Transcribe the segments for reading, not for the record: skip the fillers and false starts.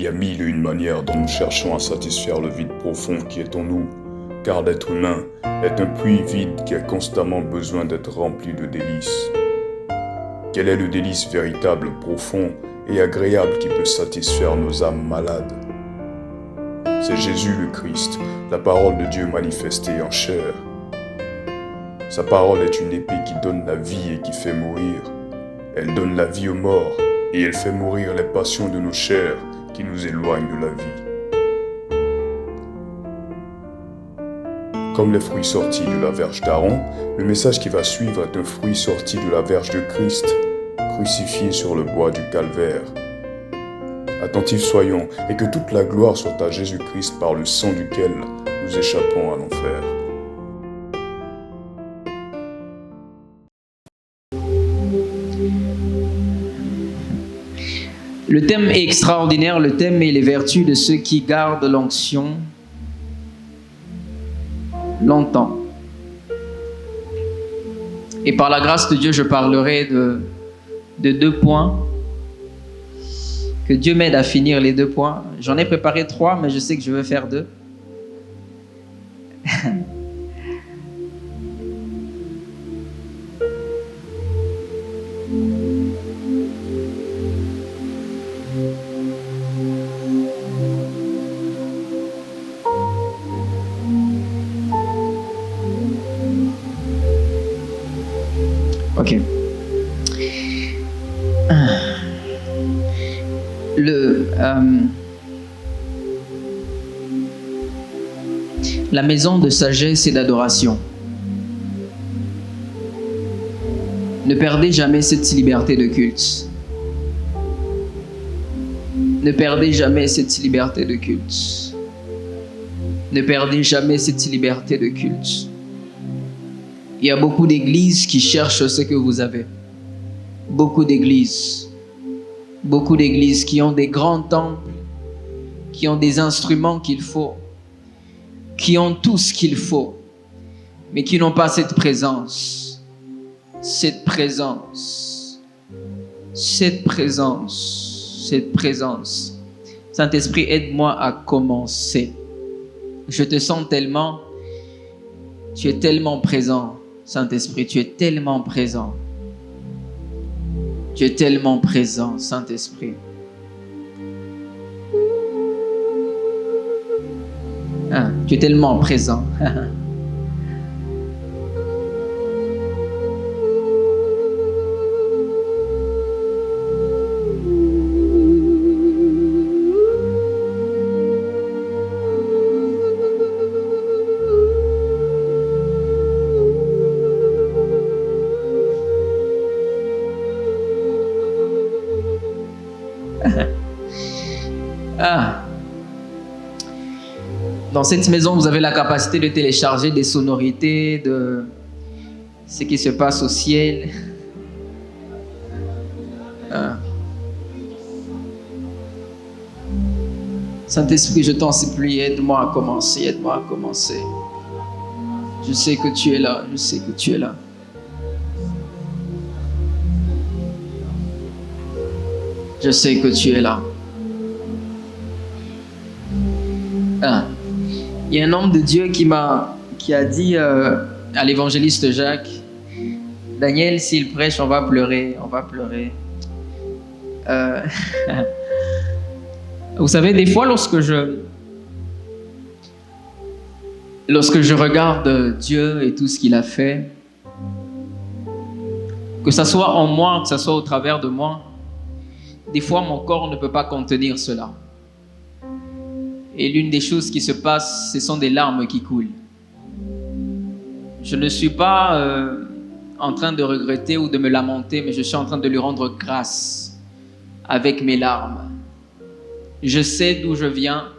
y a mille et une manières dont nous cherchons à satisfaire le vide profond qui est en nous, car l'être humain est un puits vide qui a constamment besoin d'être rempli de délices. Quel est le délice véritable, profond et agréable qui peut satisfaire nos âmes malades? C'est Jésus le Christ, la parole de Dieu manifestée en chair. Sa parole est une épée qui donne la vie et qui fait mourir. Elle donne la vie aux morts et elle fait mourir les passions de nos chairs qui nous éloignent de la vie. Comme les fruits sortis de la verge d'Aaron, le message qui va suivre est un fruit sorti de la verge de Christ, crucifié sur le bois du calvaire. Attentifs soyons et que toute la gloire soit à Jésus-Christ par le sang duquel nous échappons à l'enfer. Le thème est extraordinaire, le thème est les vertus de ceux qui gardent l'onction longtemps. Et par la grâce de Dieu, je parlerai de 2 points. Que Dieu m'aide à finir les 2 points. J'en ai préparé 3, mais je sais que je vais faire 2. Ok. La maison de sagesse et d'adoration. Ne perdez jamais cette liberté de culte. Ne perdez jamais cette liberté de culte. Ne perdez jamais cette liberté de culte. Il y a beaucoup d'églises qui cherchent ce que vous avez. Beaucoup d'églises qui ont des grands temples, qui ont des instruments qu'il faut, qui ont tout ce qu'il faut, mais qui n'ont pas cette présence. Cette présence. Saint-Esprit, aide-moi à commencer. Je te sens tellement, tu es tellement présent. Saint-Esprit, tu es tellement présent. Tu es tellement présent, Saint-Esprit. Tu es tellement présent. Dans cette maison, vous avez la capacité de télécharger des sonorités de ce qui se passe au ciel. Saint-Esprit, je t'en supplie, aide-moi à commencer, aide-moi à commencer. Je sais que tu es là, je sais que tu es là. Je sais que tu es là. Il y a un homme de Dieu qui a dit à l'évangéliste Jacques, Daniel, s'il prêche, on va pleurer, on va pleurer. Vous savez, des fois, lorsque je regarde Dieu et tout ce qu'il a fait, que ça soit en moi, que ça soit au travers de moi, des fois, mon corps ne peut pas contenir cela. Et l'une des choses qui se passe, ce sont des larmes qui coulent. Je ne suis pas en train de regretter ou de me lamenter, mais je suis en train de lui rendre grâce avec mes larmes. Je sais d'où je viens.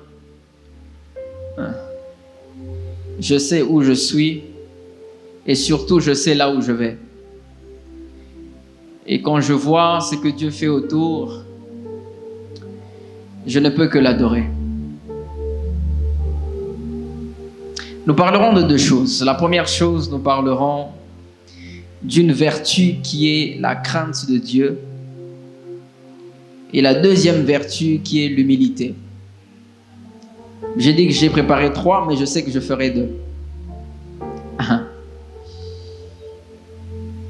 Je sais où je suis. Et surtout, je sais là où je vais. Et quand je vois ce que Dieu fait autour, je ne peux que l'adorer. Nous parlerons de 2 choses. La première chose, nous parlerons d'une vertu qui est la crainte de Dieu. Et la deuxième vertu qui est l'humilité. J'ai dit que j'ai préparé 3, mais je sais que je ferai 2.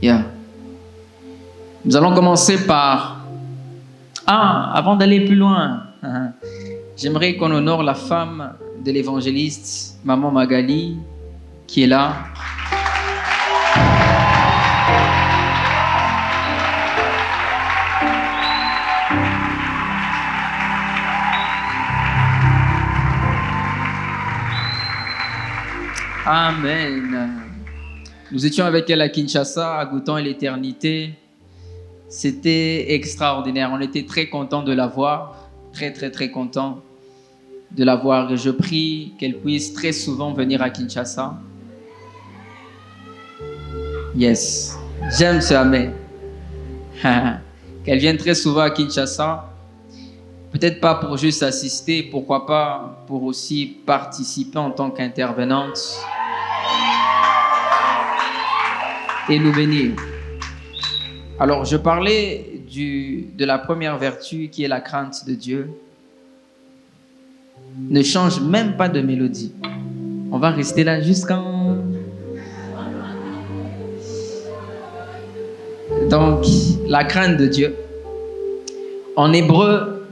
Yeah. Nous allons commencer par... avant d'aller plus loin, j'aimerais qu'on honore la femme de l'évangéliste, Maman Magali, qui est là. Amen. Nous étions avec elle à Kinshasa, à goûtant l'éternité. C'était extraordinaire. On était très contents de la voir. Très, très, très contents de la voir. Et je prie qu'elle puisse très souvent venir à Kinshasa. Yes. J'aime ce amen. Qu'elle vienne très souvent à Kinshasa. Peut-être pas pour juste assister, pourquoi pas pour aussi participer en tant qu'intervenante et nous bénir. Alors, je parlais de la première vertu qui est la crainte de Dieu. Ne change même pas de mélodie. On va rester là jusqu'en... Donc, la crainte de Dieu. En hébreu,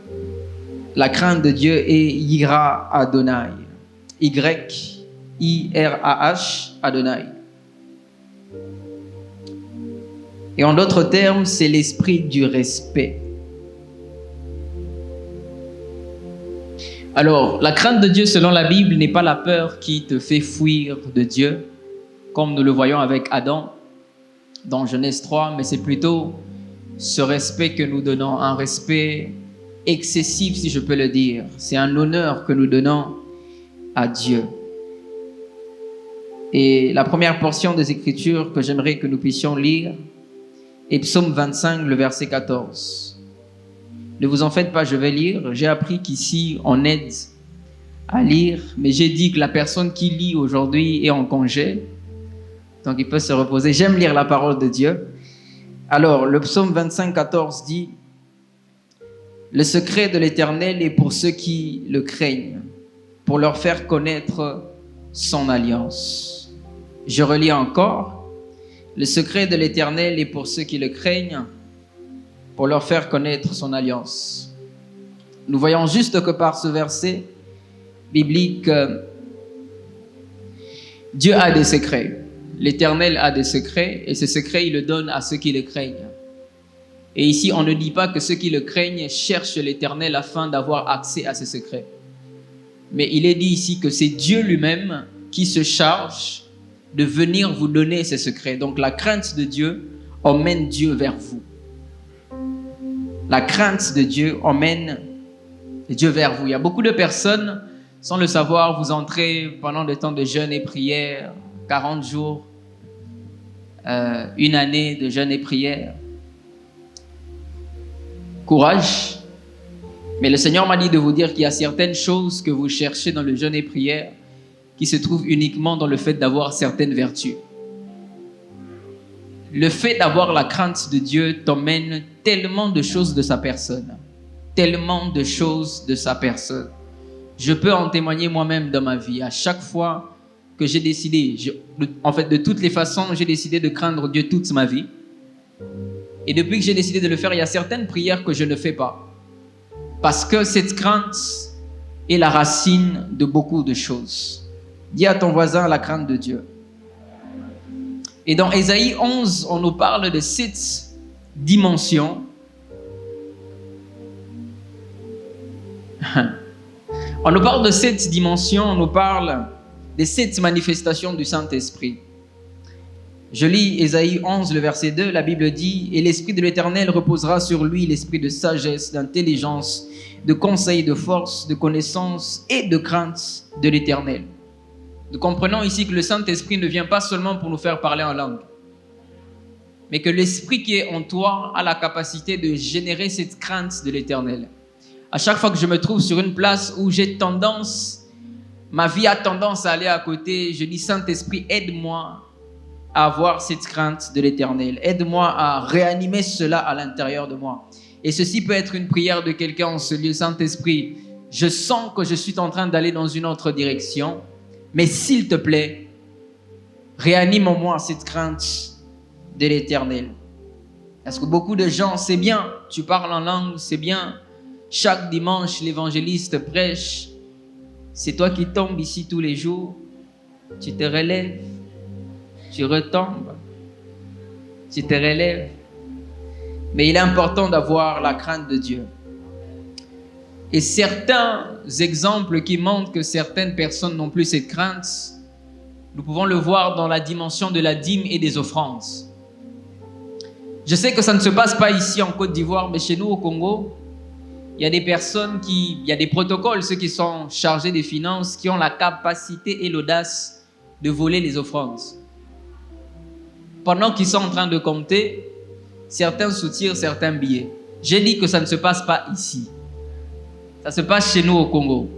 la crainte de Dieu est Yira Adonai. Y-I-R-A-H Adonai. Et en d'autres termes, c'est l'esprit du respect. Alors, la crainte de Dieu, selon la Bible, n'est pas la peur qui te fait fuir de Dieu, comme nous le voyons avec Adam dans Genèse 3, mais c'est plutôt ce respect que nous donnons, un respect excessif, si je peux le dire. C'est un honneur que nous donnons à Dieu. Et la première portion des Écritures que j'aimerais que nous puissions lire est Psaume 25, le verset 14. Ne vous en faites pas, je vais lire. J'ai appris qu'ici, on aide à lire, mais j'ai dit que la personne qui lit aujourd'hui est en congé, donc il peut se reposer. J'aime lire la parole de Dieu. Alors, le Psaume 25, 14 dit: « Le secret de l'Éternel est pour ceux qui le craignent, pour leur faire connaître son alliance. » Je relis encore. Le secret de l'Éternel est pour ceux qui le craignent, pour leur faire connaître son alliance. Nous voyons juste que par ce verset biblique, Dieu a des secrets. L'Éternel a des secrets et ces secrets, il le donne à ceux qui le craignent. Et ici, on ne dit pas que ceux qui le craignent cherchent l'Éternel afin d'avoir accès à ces secrets. Mais il est dit ici que c'est Dieu lui-même qui se charge de venir vous donner ces secrets. Donc la crainte de Dieu emmène Dieu vers vous. La crainte de Dieu emmène Dieu vers vous. Il y a beaucoup de personnes, sans le savoir, vous entrez pendant des temps de jeûne et prière, 40 jours, une année de jeûne et prière. Courage. Mais le Seigneur m'a dit de vous dire qu'il y a certaines choses que vous cherchez dans le jeûne et prière qui se trouvent uniquement dans le fait d'avoir certaines vertus. Le fait d'avoir la crainte de Dieu t'emmène tellement de choses de sa personne. Tellement de choses de sa personne. Je peux en témoigner moi-même dans ma vie. À chaque fois que j'ai décidé, en fait de toutes les façons, j'ai décidé de craindre Dieu toute ma vie. Et depuis que j'ai décidé de le faire, il y a certaines prières que je ne fais pas. Parce que cette crainte est la racine de beaucoup de choses. Dis à ton voisin la crainte de Dieu. Et dans Ésaïe 11, on nous parle de 7 dimensions. On nous parle de 7 dimensions, on nous parle des 7 manifestations du Saint-Esprit. Je lis Ésaïe 11, le verset 2, la Bible dit « Et l'Esprit de l'Éternel reposera sur lui, l'esprit de sagesse, d'intelligence, de conseil, de force, de connaissance et de crainte de l'Éternel. » Nous comprenons ici que le Saint-Esprit ne vient pas seulement pour nous faire parler en langue, mais que l'Esprit qui est en toi a la capacité de générer cette crainte de l'Éternel. À chaque fois que je me trouve sur une place où j'ai tendance, ma vie a tendance à aller à côté, je dis Saint-Esprit, aide-moi à avoir cette crainte de l'Éternel. Aide-moi à réanimer cela à l'intérieur de moi. Et ceci peut être une prière de quelqu'un en ce lieu. Saint-Esprit, je sens que je suis en train d'aller dans une autre direction, mais s'il te plaît, réanime en moi cette crainte de l'Éternel. Parce que beaucoup de gens, c'est bien, tu parles en langue, c'est bien. Chaque dimanche, l'évangéliste prêche. C'est toi qui tombes ici tous les jours. Tu te relèves, tu retombes, tu te relèves. Mais il est important d'avoir la crainte de Dieu. Et certains exemples qui montrent que certaines personnes n'ont plus cette crainte, nous pouvons le voir dans la dimension de la dîme et des offrandes. Je sais que ça ne se passe pas ici en Côte d'Ivoire, mais chez nous au Congo, il y a des personnes il y a des protocoles, ceux qui sont chargés des finances, qui ont la capacité et l'audace de voler les offrandes. Pendant qu'ils sont en train de compter, certains soutirent certains billets. J'ai dit que ça ne se passe pas ici. Ça se passe chez nous au Congo.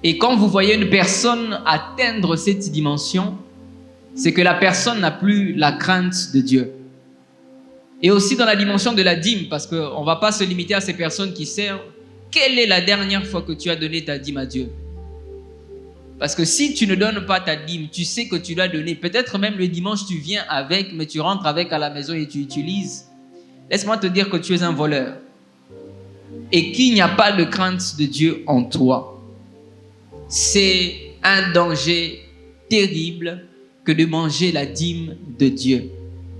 Et quand vous voyez une personne atteindre cette dimension, c'est que la personne n'a plus la crainte de Dieu. Et aussi dans la dimension de la dîme, parce qu'on ne va pas se limiter à ces personnes qui servent. Quelle est la dernière fois que tu as donné ta dîme à Dieu? Parce que si tu ne donnes pas ta dîme, tu sais que tu dois donner. Peut-être même le dimanche, tu viens avec, mais tu rentres avec à la maison et tu utilises. Laisse-moi te dire que tu es un voleur. Et qu'il n'y a pas de crainte de Dieu en toi. C'est un danger terrible que de manger la dîme de Dieu.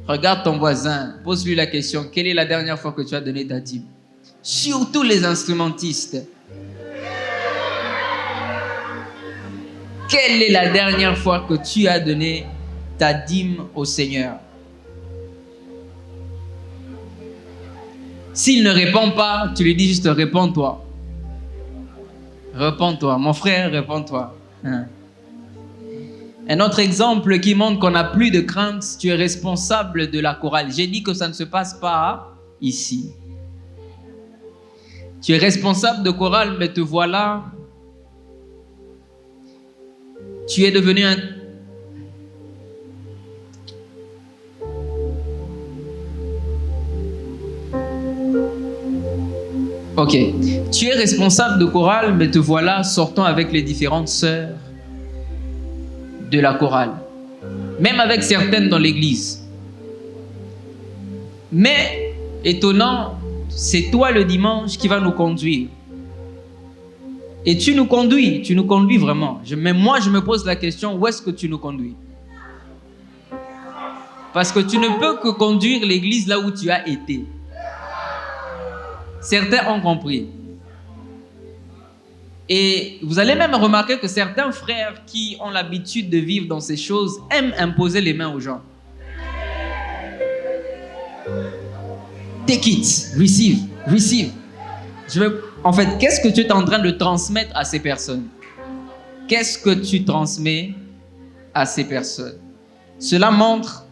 Regarde ton voisin, pose-lui la question, quelle est la dernière fois que tu as donné ta dîme? Surtout les instrumentistes. Quelle est la dernière fois que tu as donné ta dîme au Seigneur? S'il ne répond pas, tu lui dis juste réponds-toi. Réponds-toi, mon frère, réponds-toi. Un autre exemple qui montre qu'on n'a plus de crainte, tu es responsable de la chorale. J'ai dit que ça ne se passe pas ici. Tu es responsable de chorale, mais te voilà. Tu es devenu un... Ok. Tu es responsable de chorale, mais te voilà sortant avec les différentes sœurs de la chorale. Même avec certaines dans l'église. Mais, étonnant, c'est toi le dimanche qui va nous conduire. Et tu nous conduis vraiment. Mais moi, je me pose la question, où est-ce que tu nous conduis? Parce que tu ne peux que conduire l'église là où tu as été. Certains ont compris. Et vous allez même remarquer que certains frères qui ont l'habitude de vivre dans ces choses aiment imposer les mains aux gens. Take it, receive. En fait, qu'est-ce que tu es en train de transmettre à ces personnes? Qu'est-ce que tu transmets à ces personnes? Cela montre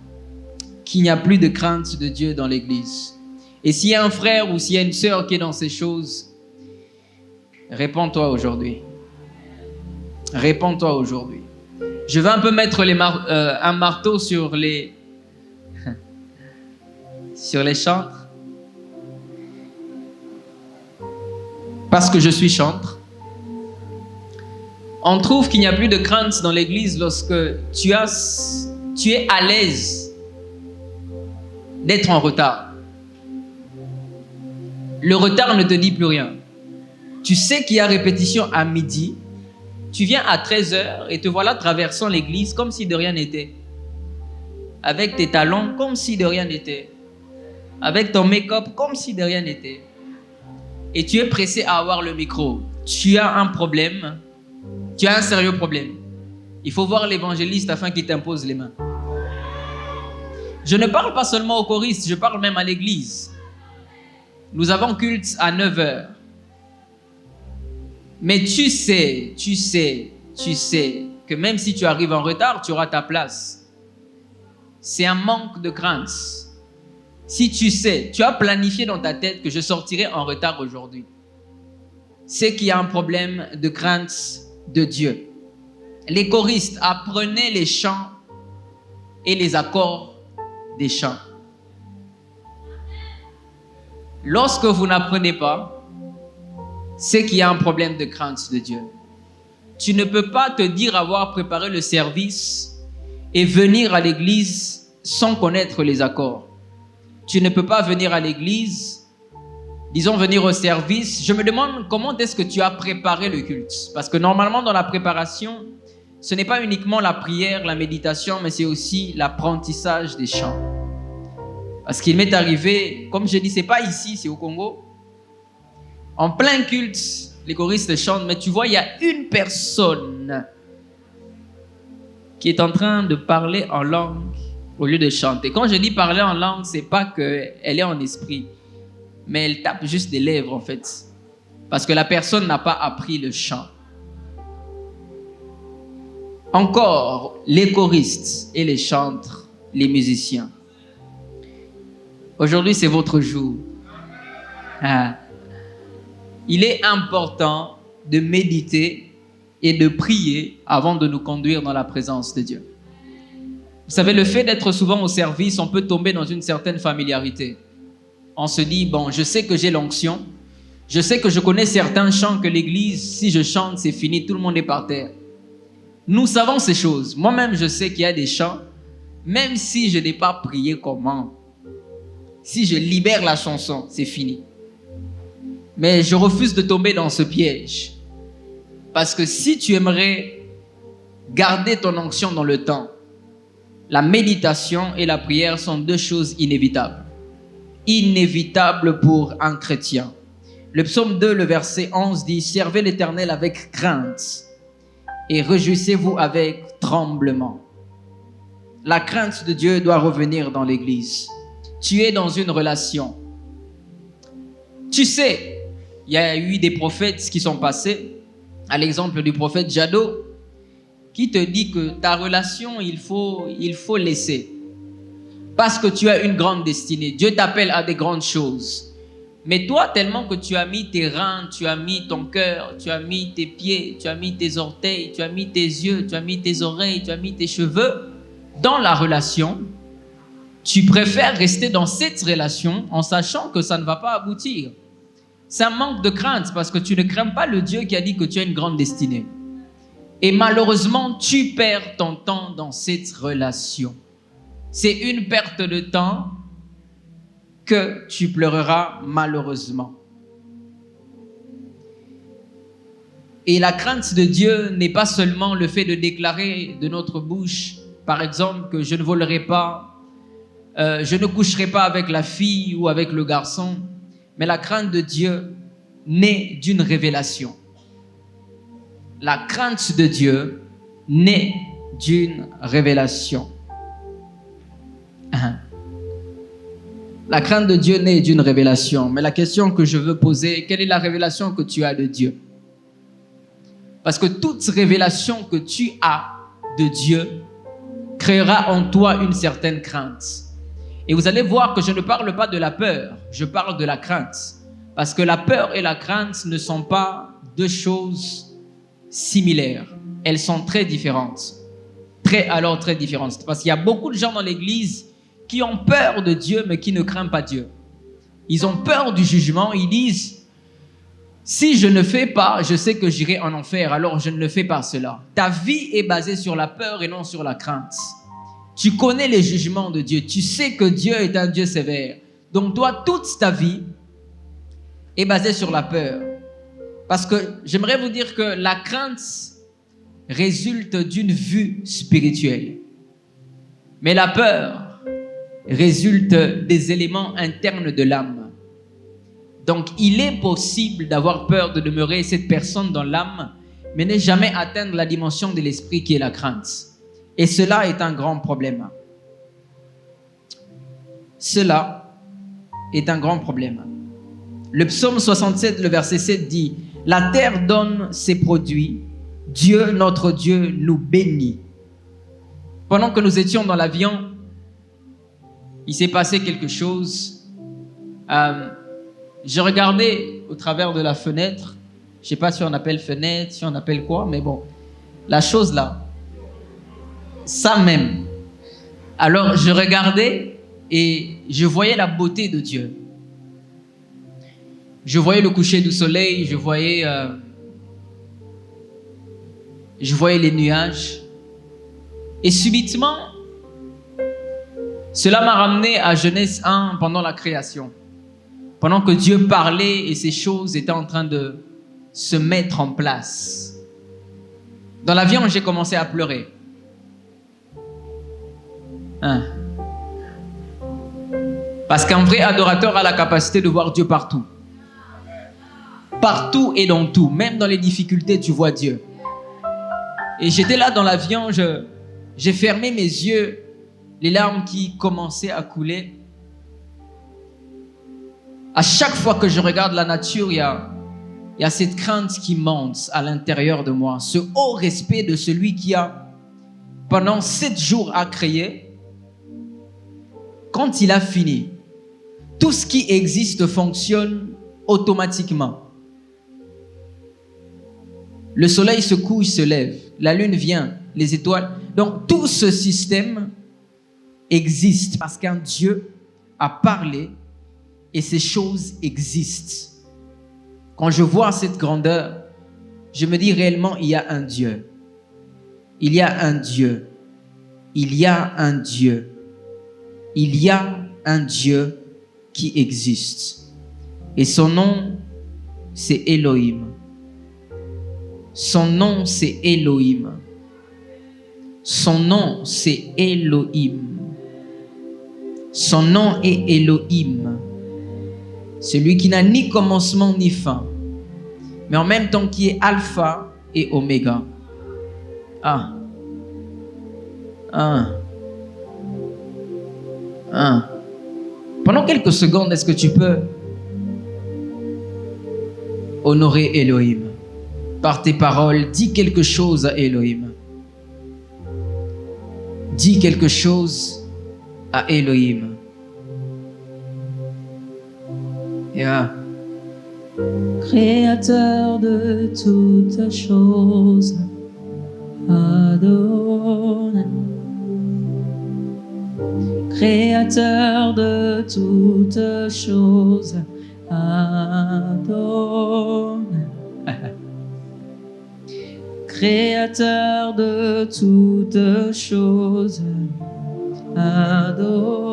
qu'il n'y a plus de crainte de Dieu dans l'église. Et s'il y a un frère ou s'il y a une sœur qui est dans ces choses, réponds-toi aujourd'hui. Réponds-toi aujourd'hui. Je vais un peu mettre un marteau sur les chantres. Parce que je suis chantre. On trouve qu'il n'y a plus de crainte dans l'église lorsque tu es à l'aise d'être en retard. Le retard ne te dit plus rien. Tu sais qu'il y a répétition à midi. Tu viens à 13h et te voilà traversant l'église comme si de rien n'était. Avec tes talons comme si de rien n'était. Avec ton make-up comme si de rien n'était. Et tu es pressé à avoir le micro. Tu as un problème. Tu as un sérieux problème. Il faut voir l'évangéliste afin qu'il t'impose les mains. Je ne parle pas seulement aux choristes, je parle même à l'église. Nous avons culte à 9h. Mais tu sais que même si tu arrives en retard, tu auras ta place. C'est un manque de crainte. Si tu sais, tu as planifié dans ta tête que je sortirai en retard aujourd'hui, c'est qu'il y a un problème de crainte de Dieu. Les choristes, apprenez les chants et les accords des chants. Lorsque vous n'apprenez pas, c'est qu'il y a un problème de crainte de Dieu. Tu ne peux pas te dire avoir préparé le service et venir à l'église sans connaître les accords. Tu ne peux pas venir à l'église, disons venir au service. Je me demande comment est-ce que tu as préparé le culte. Parce que normalement dans la préparation, ce n'est pas uniquement la prière, la méditation, mais c'est aussi l'apprentissage des chants. Parce qu'il m'est arrivé, comme je dis, c'est pas ici, c'est au Congo. En plein culte, les choristes chantent, mais tu vois, il y a une personne qui est en train de parler en langue au lieu de chanter. Quand je dis parler en langue, c'est pas qu'elle est en esprit, mais elle tape juste des lèvres en fait. Parce que la personne n'a pas appris le chant. Encore, les choristes et les chantres, les musiciens. Aujourd'hui, c'est votre jour. Il est important de méditer et de prier avant de nous conduire dans la présence de Dieu. Vous savez, le fait d'être souvent au service, on peut tomber dans une certaine familiarité. On se dit, bon, je sais que j'ai l'onction, je sais que je connais certains chants que l'église, si je chante, c'est fini, tout le monde est par terre. Nous savons ces choses. Moi-même, je sais qu'il y a des chants, même si je n'ai pas prié comment. Si je libère la chanson, c'est fini. Mais je refuse de tomber dans ce piège. Parce que si tu aimerais garder ton onction dans le temps, la méditation et la prière sont deux choses inévitables. Inévitables pour un chrétien. Le psaume 2, le verset 11 dit « Servez l'Éternel avec crainte et réjouissez-vous avec tremblement. » La crainte de Dieu doit revenir dans l'église. Tu es dans une relation. Tu sais, il y a eu des prophètes qui sont passés, à l'exemple du prophète Jadot, qui te dit que ta relation, il faut laisser. Parce que tu as une grande destinée. Dieu t'appelle à des grandes choses. Mais toi, tellement que tu as mis tes reins, tu as mis ton cœur, tu as mis tes pieds, tu as mis tes orteils, tu as mis tes yeux, tu as mis tes oreilles, tu as mis tes cheveux dans la relation, tu préfères rester dans cette relation en sachant que ça ne va pas aboutir. C'est un manque de crainte parce que tu ne crains pas le Dieu qui a dit que tu as une grande destinée. Et malheureusement, tu perds ton temps dans cette relation. C'est une perte de temps que tu pleureras malheureusement. Et la crainte de Dieu n'est pas seulement le fait de déclarer de notre bouche, par exemple, que je ne volerai pas, je ne coucherai pas avec la fille ou avec le garçon, mais la crainte de Dieu naît d'une révélation. La crainte de Dieu naît d'une révélation. La crainte de Dieu naît d'une révélation. Mais la question que je veux poser, quelle est la révélation que tu as de Dieu? Parce que toute révélation que tu as de Dieu créera en toi une certaine crainte. Et vous allez voir que je ne parle pas de la peur, je parle de la crainte. Parce que la peur et la crainte ne sont pas deux choses similaires. Elles sont très différentes. Très différentes. Parce qu'il y a beaucoup de gens dans l'église qui ont peur de Dieu, mais qui ne craignent pas Dieu. Ils ont peur du jugement. Ils disent, si je ne fais pas, je sais que j'irai en enfer, alors je ne le fais pas cela. Ta vie est basée sur la peur et non sur la crainte. Tu connais les jugements de Dieu. Tu sais que Dieu est un Dieu sévère. Donc toi, toute ta vie est basée sur la peur. Parce que j'aimerais vous dire que la crainte résulte d'une vue spirituelle. Mais la peur résulte des éléments internes de l'âme. Donc, il est possible d'avoir peur de demeurer cette personne dans l'âme, mais ne jamais atteindre la dimension de l'esprit qui est la crainte. Et cela est un grand problème. Cela est un grand problème. Le psaume 67, le verset 7 dit « La terre donne ses produits, Dieu, notre Dieu, nous bénit. » Pendant que nous étions dans l'avion, il s'est passé quelque chose. Je regardais au travers de la fenêtre. Je ne sais pas si on appelle fenêtre, si on appelle quoi, mais bon. La chose là, ça même. Alors je regardais et je voyais la beauté de Dieu. Je voyais le coucher du soleil, je voyais les nuages. Et subitement, cela m'a ramené à Genèse 1 pendant la création. Pendant que Dieu parlait et ces choses étaient en train de se mettre en place. Dans l'avion, j'ai commencé à pleurer. Parce qu'un vrai adorateur a la capacité de voir Dieu partout. Partout et dans tout. Même dans les difficultés, tu vois Dieu. Et j'étais là dans l'avion, j'ai fermé mes yeux, les larmes qui commençaient à couler. À chaque fois que je regarde la nature, il y a cette crainte qui monte à l'intérieur de moi. Ce haut respect de celui qui a, pendant 7 jours, à créer. Quand il a fini, tout ce qui existe fonctionne automatiquement. Le soleil se couche, se lève. La lune vient, les étoiles. Donc tout ce système existe parce qu'un Dieu a parlé et ces choses existent. Quand je vois cette grandeur, je me dis réellement, il y a un Dieu. Il y a un Dieu. Il y a un Dieu. Il y a un Dieu qui existe. Et son nom, c'est Elohim. Son nom, c'est Elohim. Son nom, c'est Elohim. Son nom est Elohim. Celui qui n'a ni commencement ni fin, mais en même temps qui est Alpha et Oméga. Pendant quelques secondes, est-ce que tu peux honorer Elohim? Par tes paroles, dis quelque chose à Elohim. Dis quelque chose à Elohim. Yeah. Créateur de toutes choses, Adonai. Créateur de toutes choses, Adonai. Créateur de toutes choses, Adonai.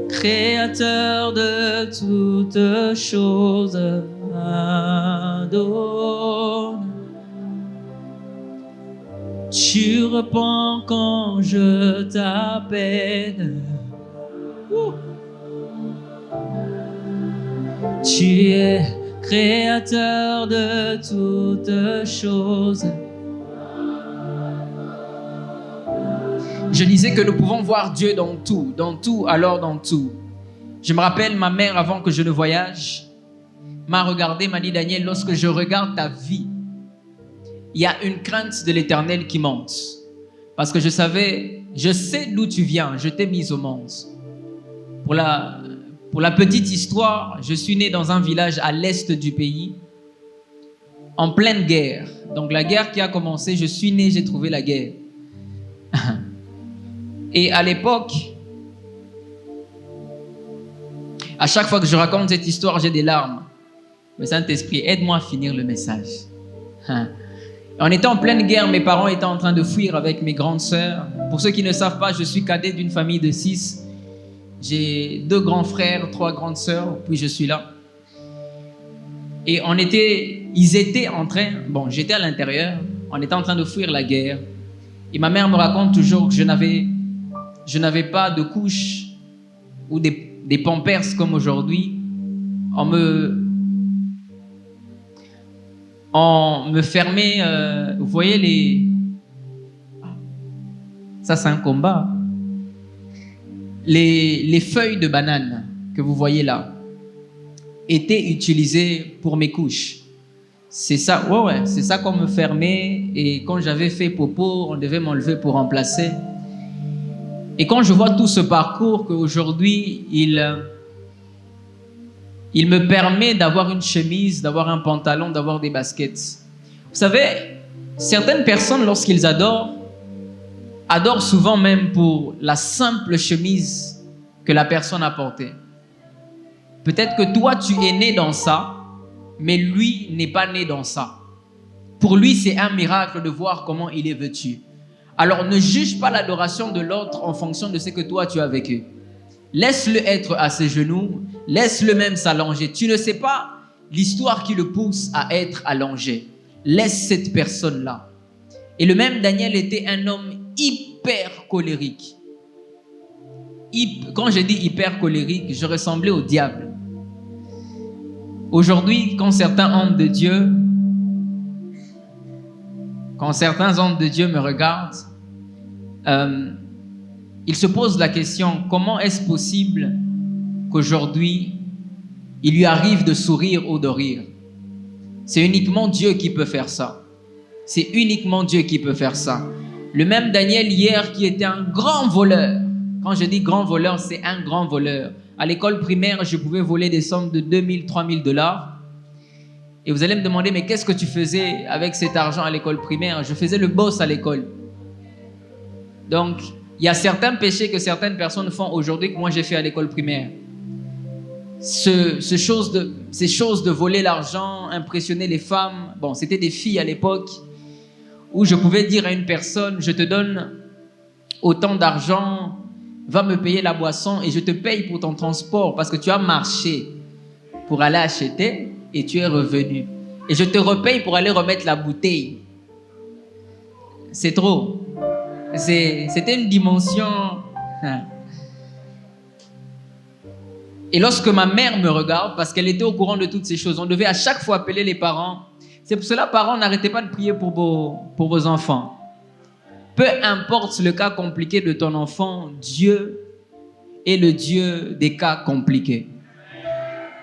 Créateur de toutes choses, Adonai. Tu réponds quand je t'appelle. Tu es créateur de toutes choses. Je disais que nous pouvons voir Dieu dans tout, alors dans tout. Je me rappelle, ma mère, avant que je ne voyage, m'a regardé, m'a dit, Daniel, lorsque je regarde ta vie, il y a une crainte de l'Éternel qui monte. Parce que je sais d'où tu viens, je t'ai mis au monde. Pour la petite histoire, je suis né dans un village à l'est du pays, en pleine guerre. Donc la guerre qui a commencé, je suis né, j'ai trouvé la guerre. Et à l'époque, à chaque fois que je raconte cette histoire, j'ai des larmes. Mais Saint-Esprit, aide-moi à finir le message. On était en pleine guerre, mes parents étaient en train de fuir avec mes grandes sœurs. Pour ceux qui ne savent pas, je suis cadet d'une famille de 6. J'ai 2 grands frères, 3 grandes sœurs, puis je suis là. Et ils étaient en train, j'étais à l'intérieur, on était en train de fuir la guerre. Et ma mère me raconte toujours que je n'avais pas de couches ou des pampers comme aujourd'hui. On me fermait, vous voyez ça c'est un combat. Les feuilles de banane que vous voyez là étaient utilisées pour mes couches. C'est ça, c'est ça qu'on me fermait, et quand j'avais fait popo, on devait m'enlever pour remplacer. Et quand je vois tout ce parcours qu'aujourd'hui, il me permet d'avoir une chemise, d'avoir un pantalon, d'avoir des baskets. Vous savez, certaines personnes, lorsqu'ils adorent souvent même pour la simple chemise que la personne a portée. Peut-être que toi, tu es né dans ça, mais lui n'est pas né dans ça. Pour lui, c'est un miracle de voir comment il est vêtu. Alors, ne juge pas l'adoration de l'autre en fonction de ce que toi, tu as vécu. Laisse-le être à ses genoux, laisse-le même s'allonger. Tu ne sais pas l'histoire qui le pousse à être allongé. Laisse cette personne-là. Et le même Daniel était un homme hyper colérique. Quand je dis hyper colérique, je ressemblais au diable. Aujourd'hui, quand certains hommes de Dieu me regardent, ils se posent la question, comment est-ce possible qu'aujourd'hui, il lui arrive de sourire ou de rire? C'est uniquement Dieu qui peut faire ça. C'est uniquement Dieu qui peut faire ça. Le même Daniel hier qui était un grand voleur. Quand je dis grand voleur, c'est un grand voleur. À l'école primaire, je pouvais voler des sommes de 2000, 3000 $. Et vous allez me demander, mais qu'est-ce que tu faisais avec cet argent à l'école primaire? Je faisais le boss à l'école. Donc, il y a certains péchés que certaines personnes font aujourd'hui que moi j'ai fait à l'école primaire. Ces choses de voler l'argent, impressionner les femmes. Bon, c'était des filles à l'époque où je pouvais dire à une personne, je te donne autant d'argent, va me payer la boisson et je te paye pour ton transport parce que tu as marché pour aller acheter et tu es revenu. Et je te repaye pour aller remettre la bouteille. C'est trop. C'était une dimension. Et lorsque ma mère me regarde, parce qu'elle était au courant de toutes ces choses, on devait à chaque fois appeler les parents. C'est pour cela, parents, n'arrêtez pas de prier pour vos enfants. Peu importe le cas compliqué de ton enfant, Dieu est le Dieu des cas compliqués.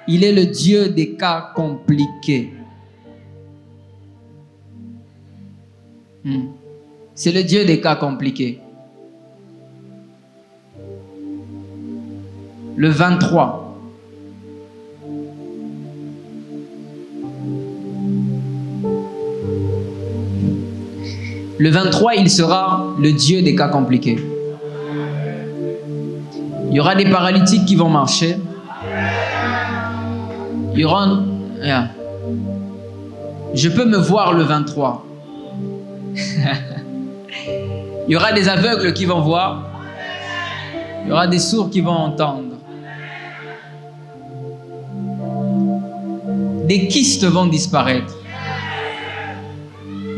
Il est le Dieu des cas compliqués. C'est le Dieu des cas compliqués. Le 23. Le 23, il sera le Dieu des cas compliqués. Il y aura des paralytiques qui vont marcher. Il y aura... Je peux me voir le 23. Il y aura des aveugles qui vont voir. Il y aura des sourds qui vont entendre. Des kystes vont disparaître.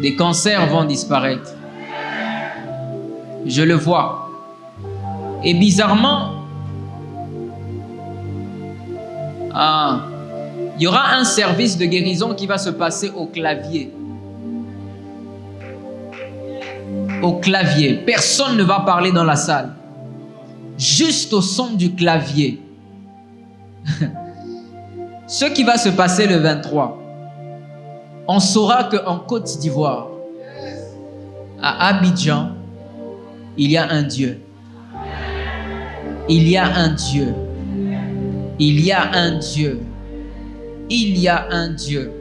Des cancers vont disparaître. Je le vois. Et bizarrement, il y aura un service de guérison qui va se passer au clavier. Au clavier. Personne ne va parler dans la salle. Juste au son du clavier. Ce qui va se passer le 23. On saura qu'en Côte d'Ivoire, à Abidjan, il y a un Dieu. Il y a un Dieu. Il y a un Dieu. Il y a un Dieu.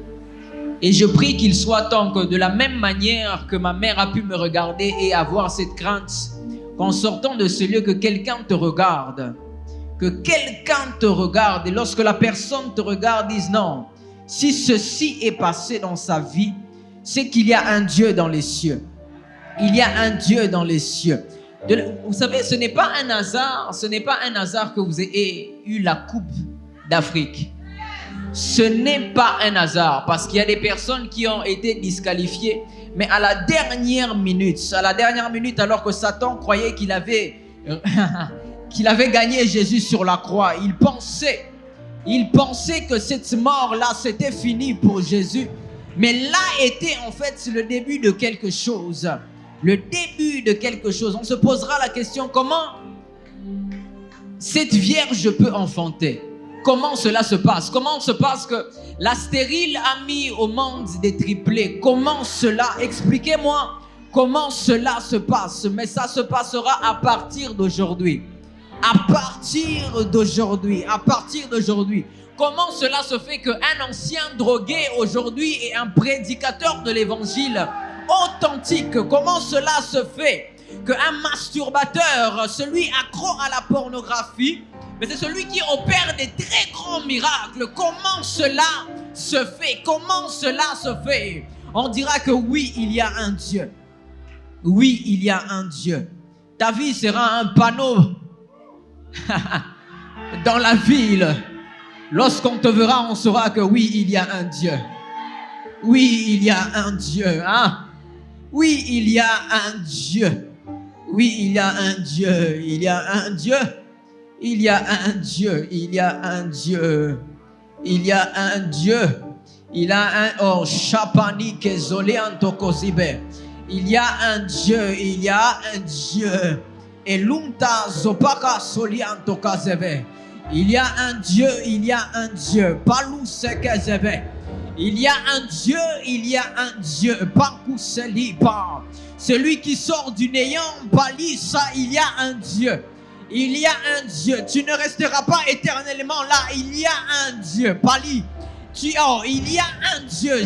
Et je prie qu'il soit temps que de la même manière que ma mère a pu me regarder et avoir cette crainte, qu'en sortant de ce lieu, que quelqu'un te regarde. Que quelqu'un te regarde. Et lorsque la personne te regarde, dise non. Si ceci est passé dans sa vie, c'est qu'il y a un Dieu dans les cieux. Il y a un Dieu dans les cieux. Vous savez, ce n'est pas un hasard. Ce n'est pas un hasard que vous ayez eu la Coupe d'Afrique. Ce n'est pas un hasard parce qu'il y a des personnes qui ont été disqualifiées. Mais à la dernière minute, alors que Satan croyait qu'il avait gagné Jésus sur la croix, il pensait que cette mort-là, c'était fini pour Jésus. Mais là était en fait le début de quelque chose. Le début de quelque chose. On se posera la question, comment cette vierge peut enfanter? Comment cela se passe? Comment se passe que la stérile a mis au monde des triplés? Comment cela? Expliquez-moi comment cela se passe. Mais ça se passera à partir d'aujourd'hui. À partir d'aujourd'hui. Comment cela se fait qu'un ancien drogué aujourd'hui est un prédicateur de l'évangile authentique? Comment cela se fait qu'un masturbateur, celui accro à la pornographie, mais c'est celui qui opère des très grands miracles. Comment cela se fait? Comment cela se fait? On dira que oui, il y a un Dieu. Oui, il y a un Dieu. Ta vie sera un panneau dans la ville. Lorsqu'on te verra, on saura que oui, il y a un Dieu. Oui, il y a un Dieu. Hein? Oui, il y a un Dieu. Oui, il y a un Dieu. Il y a un Dieu. Il y a un Dieu. Il y a un Dieu. Il y a un Dieu. Il a un oh chapani kezoleanto kozibe. Il y a un Dieu. Il y a un Dieu. Et lunta zopaka solianto kazebe. Il y a un Dieu. Il y a un Dieu. Palou sekezebe. Il y a un Dieu, il y a un Dieu. Celui qui sort du néant, ça, il y a un Dieu. Il y a un Dieu. Tu ne resteras pas éternellement là. Il y a un Dieu. Pali. Il y a un Dieu.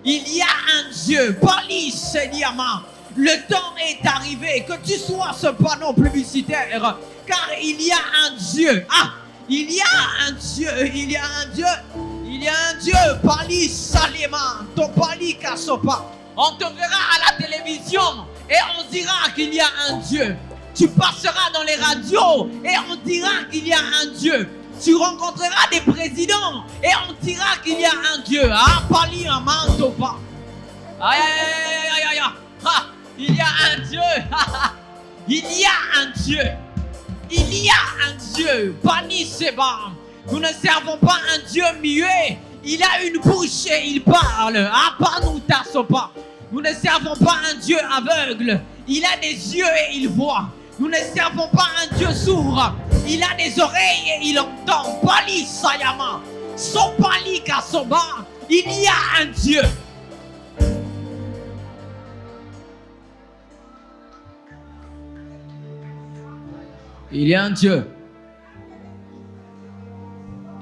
Il y a un Dieu. Pali Seliama. Le temps est arrivé que tu sois ce panneau publicitaire. Car il y a un Dieu. Ah, il y a un Dieu. Il y a un Dieu. Il y a un Dieu, Pali Salema, Topali Kasopa. On te verra à la télévision et on dira qu'il y a un Dieu. Tu passeras dans les radios et on dira qu'il y a un Dieu. Tu rencontreras des présidents et on dira qu'il y a un Dieu. Ah, Pali Amantopa. Aïe, aïe, aïe, aïe, aïe. Ah, il y a un Dieu. Il y a un Dieu. Il y a un Dieu. Pani Seba. Nous ne servons pas un Dieu muet. Il a une bouche et il parle. Ah, pas nous tassons pas. Nous ne servons pas un Dieu aveugle. Il a des yeux et il voit. Nous ne servons pas un Dieu sourd. Il a des oreilles et il entend. Pali Sayama. Sopali Kasoba. Il y a un Dieu. Il y a un Dieu.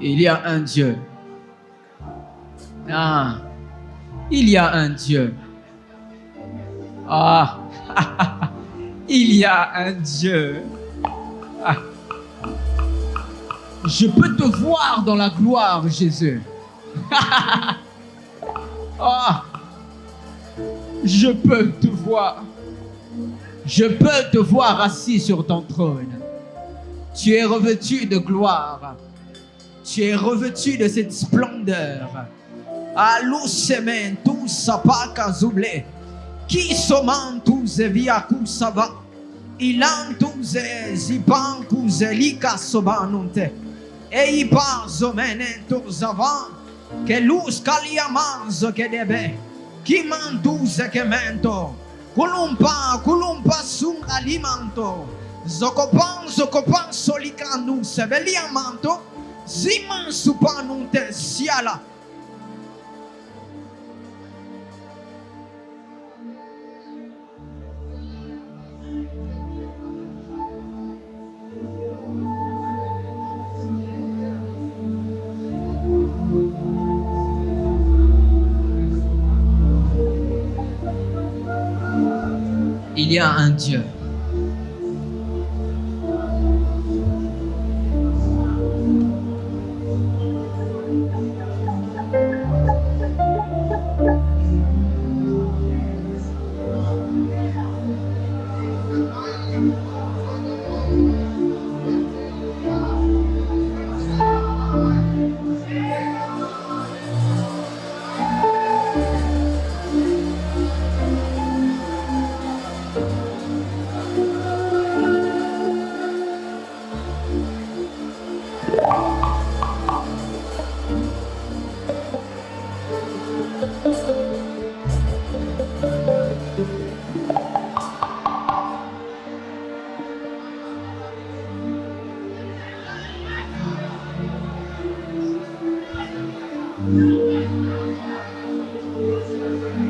Il y a un Dieu. Ah, il y a un Dieu. Ah, il y a un Dieu. Ah. Je peux te voir dans la gloire, Jésus. Ah, je peux te voir. Je peux te voir assis sur ton trône. Tu es revêtu de gloire. Tu es revêtu de cette splendeur. Alou semen tout sapaka zoublé. Qui soman tout zevia kusava. Ilan tout ze zipan kuzelika sobanunte. E ipa zomenen tout zavan. Que luz kaliamanzo que debe. Qui manduze que mento. Kulumpa sum alimento. Zokopan solikanu sebeliamanto. Ziman supanunte siala. Il y a un Dieu.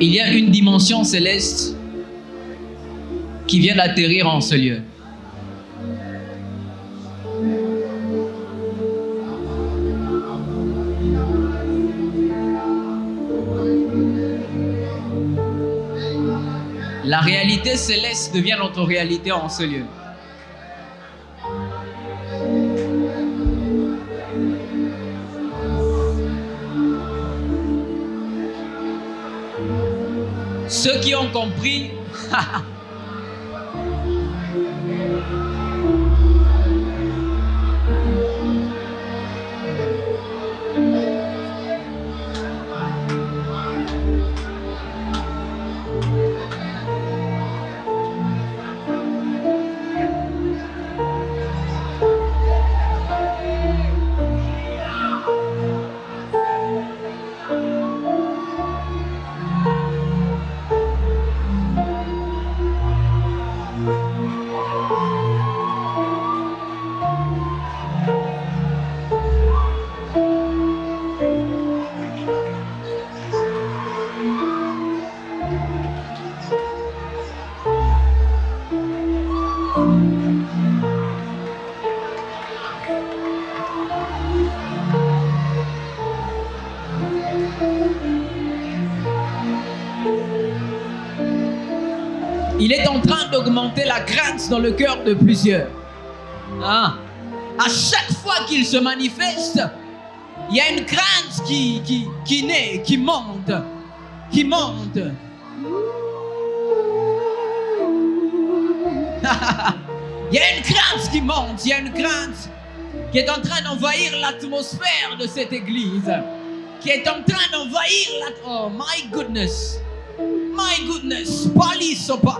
Il y a une dimension céleste qui vient d'atterrir en ce lieu. La réalité céleste devient notre réalité en ce lieu. Ceux qui ont compris, il est en train d'augmenter la crainte dans le cœur de plusieurs. Ah. À chaque fois qu'il se manifeste, il y a une crainte qui naît, qui monte, qui monte. Il y a une crainte qui monte, il y a une crainte qui est en train d'envahir l'atmosphère de cette église, qui est en train d'envahir oh my goodness, Pali Sopa.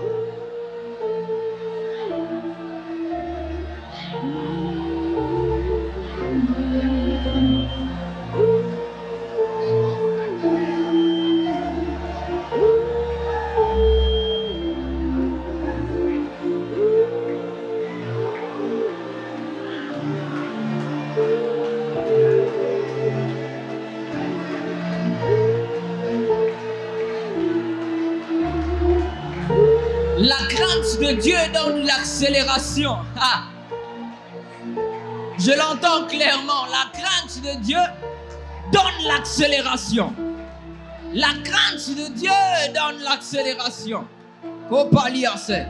La crainte de Dieu donne l'accélération. Ah. Je l'entends clairement. La crainte de Dieu donne l'accélération. La crainte de Dieu donne l'accélération. Kopaliase.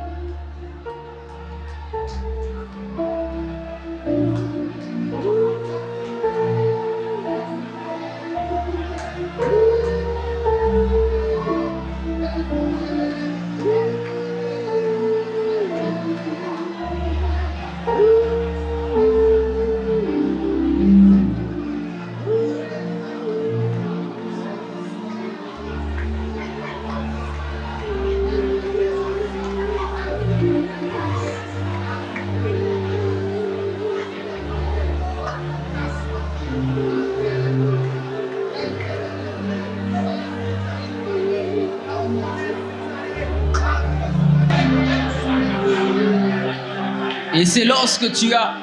Et c'est lorsque tu as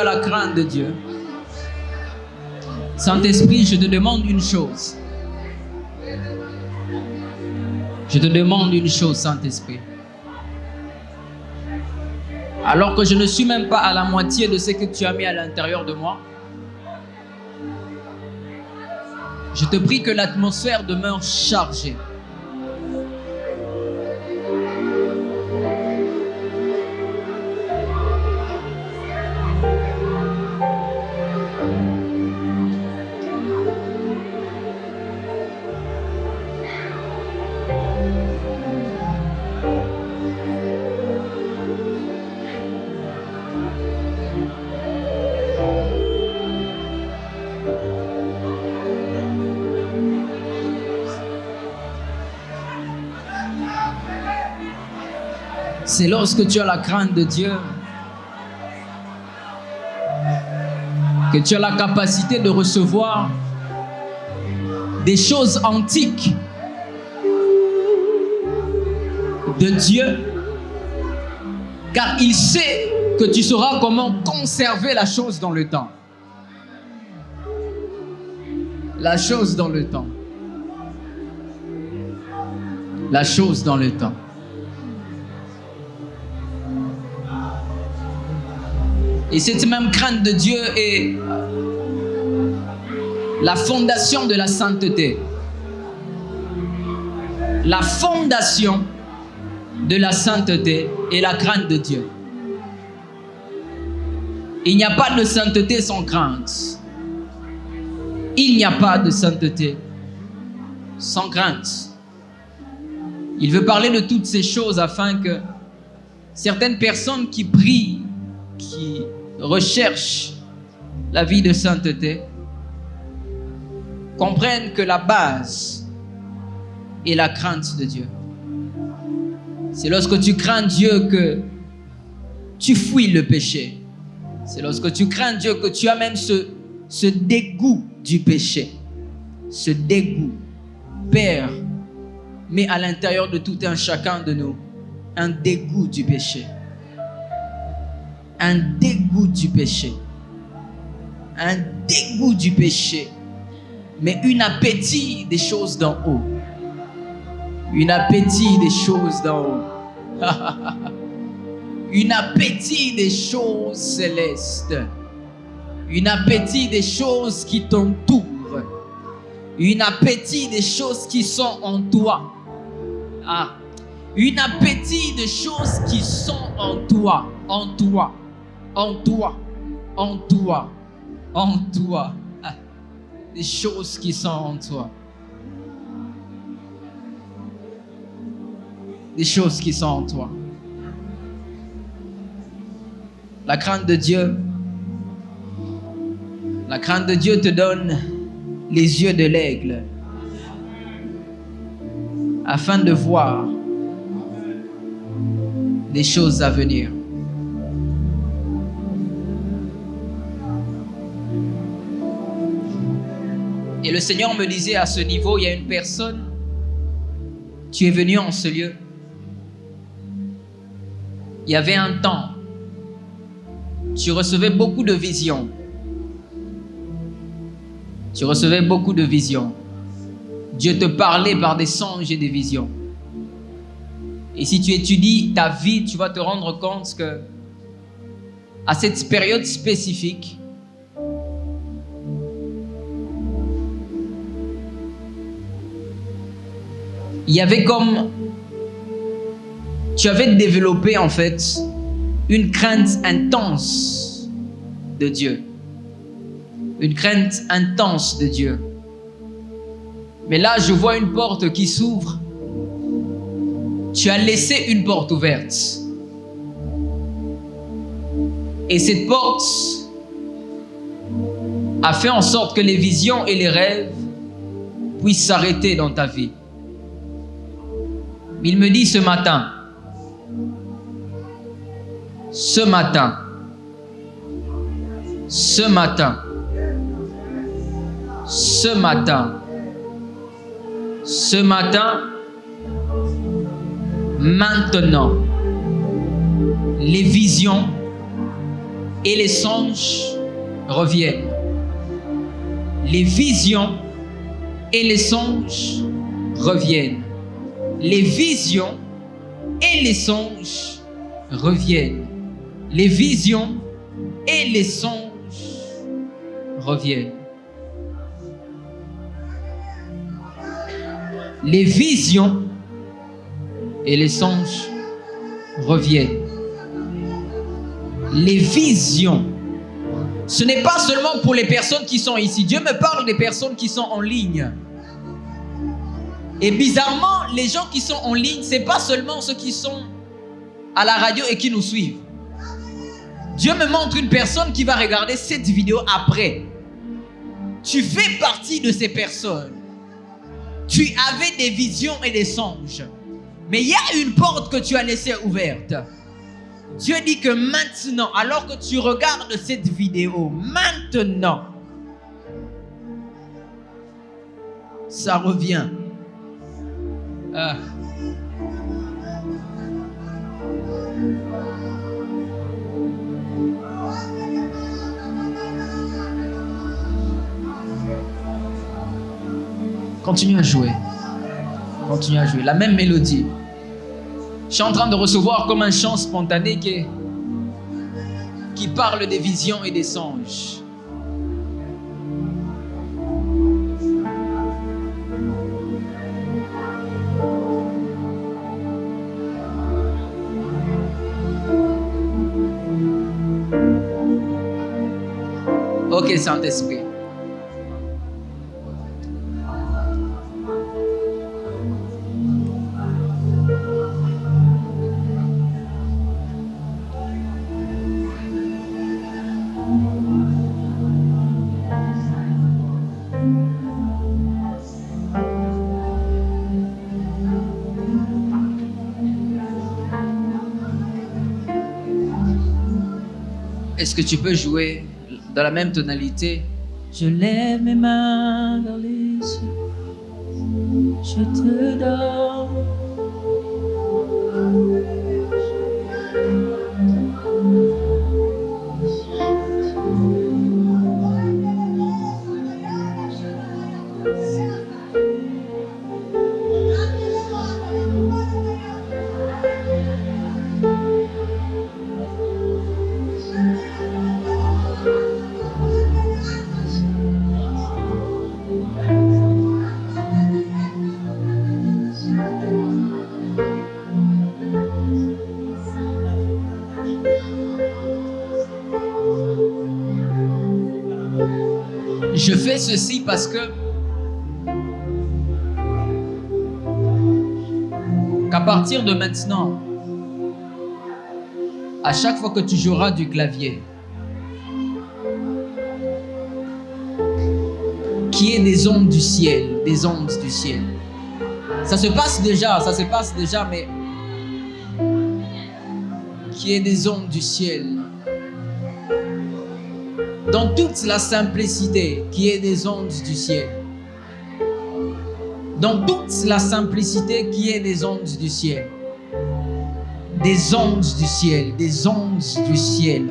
la crainte de Dieu. Saint-Esprit, je te demande une chose. Je te demande une chose, Saint-Esprit. Alors que je ne suis même pas à la moitié de ce que tu as mis à l'intérieur de moi, je te prie que l'atmosphère demeure chargée. C'est lorsque tu as la crainte de Dieu que tu as la capacité de recevoir des choses antiques de Dieu, car il sait que tu sauras comment conserver la chose dans le temps. La chose dans le temps. La chose dans le temps. Et cette même crainte de Dieu est la fondation de la sainteté. La fondation de la sainteté est la crainte de Dieu. Il n'y a pas de sainteté sans crainte. Il n'y a pas de sainteté sans crainte. Il veut parler de toutes ces choses afin que certaines personnes qui prient, qui recherchent la vie de sainteté, comprennent que la base est la crainte de Dieu. C'est lorsque tu crains Dieu que tu fuis le péché. C'est lorsque tu crains Dieu que tu as même ce dégoût du péché. Ce dégoût. Père, met à l'intérieur de tout un chacun de nous un dégoût du péché. Un dégoût du péché. Un dégoût du péché. Mais un appétit des choses d'en haut. Un appétit des choses d'en haut. Un appétit des choses célestes. Un appétit des choses qui t'entourent. Un appétit des choses qui sont en toi. Un appétit des choses qui sont en toi. En toi. En toi. En toi. En toi. Des choses qui sont en toi. Des choses qui sont en toi. La crainte de Dieu te donne les yeux de l'aigle afin de voir des choses à venir. Et le Seigneur me disait à ce niveau, il y a une personne, tu es venu en ce lieu. Il y avait un temps, tu recevais beaucoup de visions. Tu recevais beaucoup de visions. Dieu te parlait par des songes et des visions. Et si tu étudies ta vie, tu vas te rendre compte que à cette période spécifique, il y avait comme tu avais développé en fait une crainte intense de Dieu. Une crainte intense de Dieu. Mais là, je vois une porte qui s'ouvre. Tu as laissé une porte ouverte. Et cette porte a fait en sorte que les visions et les rêves puissent s'arrêter dans ta vie. Il me dit ce matin, ce matin, maintenant, les visions et les songes reviennent. Les visions et les songes reviennent. Les visions et les songes reviennent. Les visions et les songes reviennent. Les visions et les songes reviennent. Les visions. Ce n'est pas seulement pour les personnes qui sont ici. Dieu me parle des personnes qui sont en ligne. Et bizarrement, les gens qui sont en ligne, ce n'est pas seulement ceux qui sont à la radio et qui nous suivent. Dieu me montre une personne qui va regarder cette vidéo après. Tu fais partie de ces personnes. Tu avais des visions et des songes. Mais il y a une porte que tu as laissée ouverte. Dieu dit que maintenant, alors que tu regardes cette vidéo, maintenant, ça revient. Continue à jouer. Continue à jouer. La même mélodie. Je suis en train de recevoir comme un chant spontané qui parle des visions et des songes. Ok, Saint-Esprit. Est-ce que tu peux jouer dans la même tonalité? Je lève mes mains vers les cieux, je te donne. Je fais ceci parce que qu'à partir de maintenant, à chaque fois que tu joueras du clavier, qu'il y ait des ondes du ciel, des ondes du ciel. Ça se passe déjà, mais qu'il y ait des ondes du ciel. Dans toute la simplicité, qu'il y ait des ondes du ciel. Dans toute la simplicité, qu'il y ait des ondes du ciel. Des ondes du ciel, des ondes du ciel.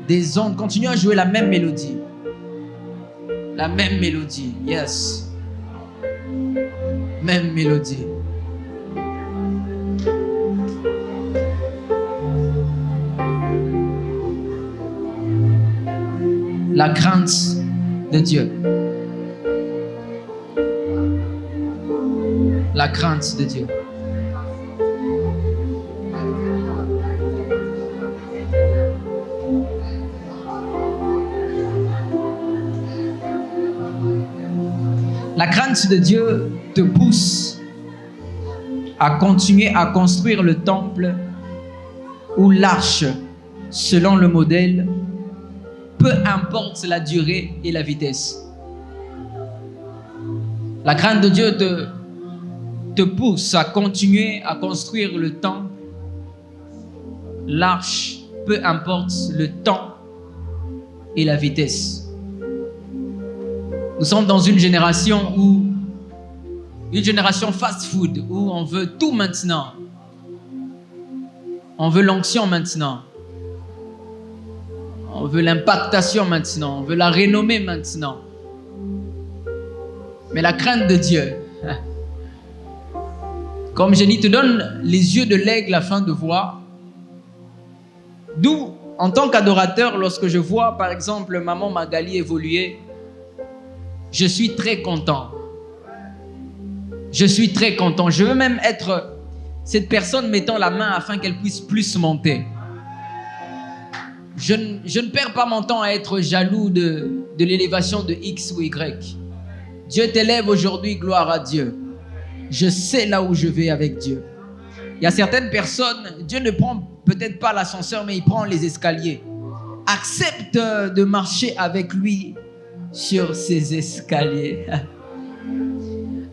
Des ondes. Continue à jouer la même mélodie. La même mélodie, yes. Même mélodie. La crainte de Dieu. La crainte de Dieu. La crainte de Dieu te pousse à continuer à construire le temple ou l'arche selon le modèle, peu importe la durée et la vitesse. La crainte de Dieu te pousse à continuer à construire le temple, l'arche, peu importe le temps et la vitesse. Nous sommes dans une génération fast-food, où on veut tout maintenant. On veut l'onction maintenant. On veut l'impactation maintenant. On veut la renommée maintenant. Mais la crainte de Dieu, comme je dis, te donne les yeux de l'aigle afin de voir. D'où, en tant qu'adorateur, lorsque je vois, par exemple, Maman Magali évoluer, je suis très content. Je suis très content. Je veux même être cette personne mettant la main afin qu'elle puisse plus monter. Je ne perds pas mon temps à être jaloux de l'élévation de X ou Y. Dieu t'élève aujourd'hui, gloire à Dieu. Je sais là où je vais avec Dieu. Il y a certaines personnes, Dieu ne prend peut-être pas l'ascenseur, mais il prend les escaliers. Accepte de marcher avec lui sur ces escaliers.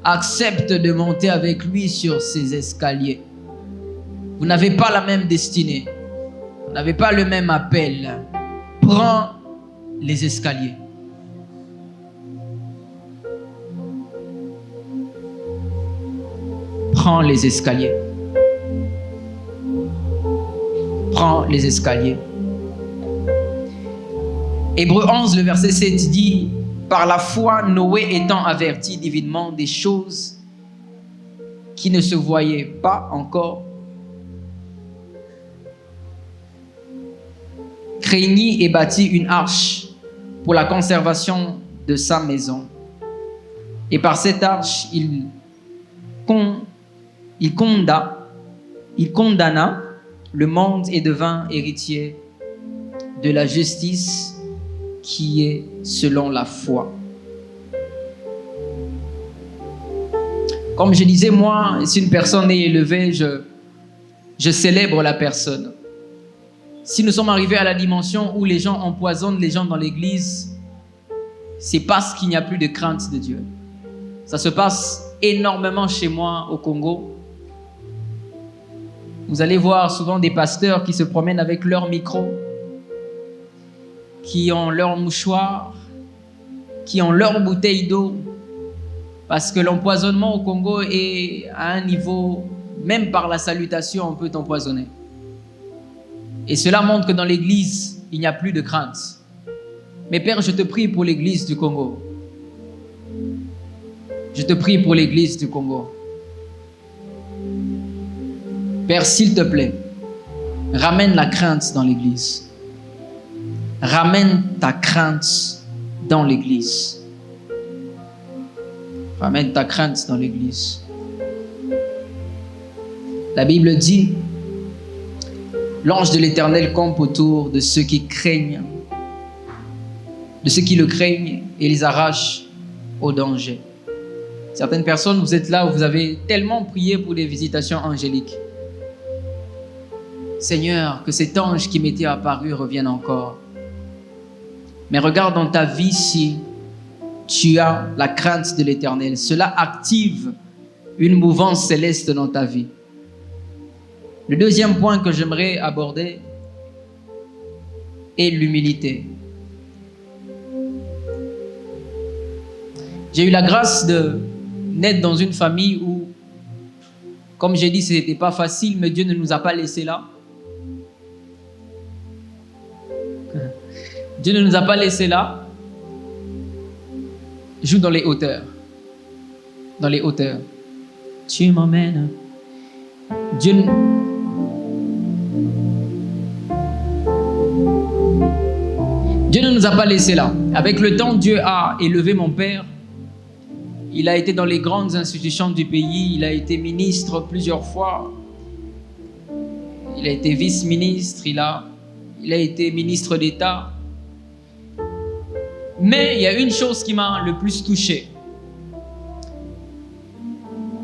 Accepte de monter avec lui sur ces escaliers. Vous n'avez pas la même destinée. Vous n'avez pas le même appel. Prends les escaliers. Prends les escaliers. Prends les escaliers. Hébreux 11, le verset 7 dit: par la foi, Noé étant averti divinement des choses qui ne se voyaient pas encore, craignit et bâtit une arche pour la conservation de sa maison. Et par cette arche, il condamna le monde et devint héritier de la justice qui est selon la foi. Comme je disais, moi, si une personne est élevée, je célèbre la personne. Si nous sommes arrivés à la dimension où les gens empoisonnent les gens dans l'église, c'est parce qu'il n'y a plus de crainte de Dieu. Ça se passe énormément chez moi au Congo. Vous allez voir souvent des pasteurs qui se promènent avec leur micro qui ont leur mouchoir, qui ont leur bouteille d'eau, parce que l'empoisonnement au Congo est à un niveau, même par la salutation, on peut t'empoisonner. Et cela montre que dans l'Église, il n'y a plus de crainte. Mais Père, je te prie pour l'Église du Congo. Je te prie pour l'Église du Congo. Père, s'il te plaît, ramène la crainte dans l'Église. Ramène ta crainte dans l'Église. Ramène ta crainte dans l'Église. La Bible dit, l'ange de l'Éternel campe autour de ceux qui craignent, de ceux qui le craignent et les arrache au danger. Certaines personnes, vous êtes là où vous avez tellement prié pour des visitations angéliques. Seigneur, que cet ange qui m'était apparu revienne encore. Mais regarde dans ta vie si tu as la crainte de l'Éternel. Cela active une mouvance céleste dans ta vie. Le deuxième point que j'aimerais aborder est l'humilité. J'ai eu la grâce de naître dans une famille où, comme j'ai dit, ce n'était pas facile, mais Dieu ne nous a pas laissés là. Dieu ne nous a pas laissés là. Joue dans les hauteurs. Dans les hauteurs. Tu m'emmènes. Dieu ne nous a pas laissés là. Avec le temps, Dieu a élevé mon père. Il a été dans les grandes institutions du pays. Il a été ministre plusieurs fois. Il a été vice-ministre. Il a été ministre d'État. Mais il y a une chose qui m'a le plus touché.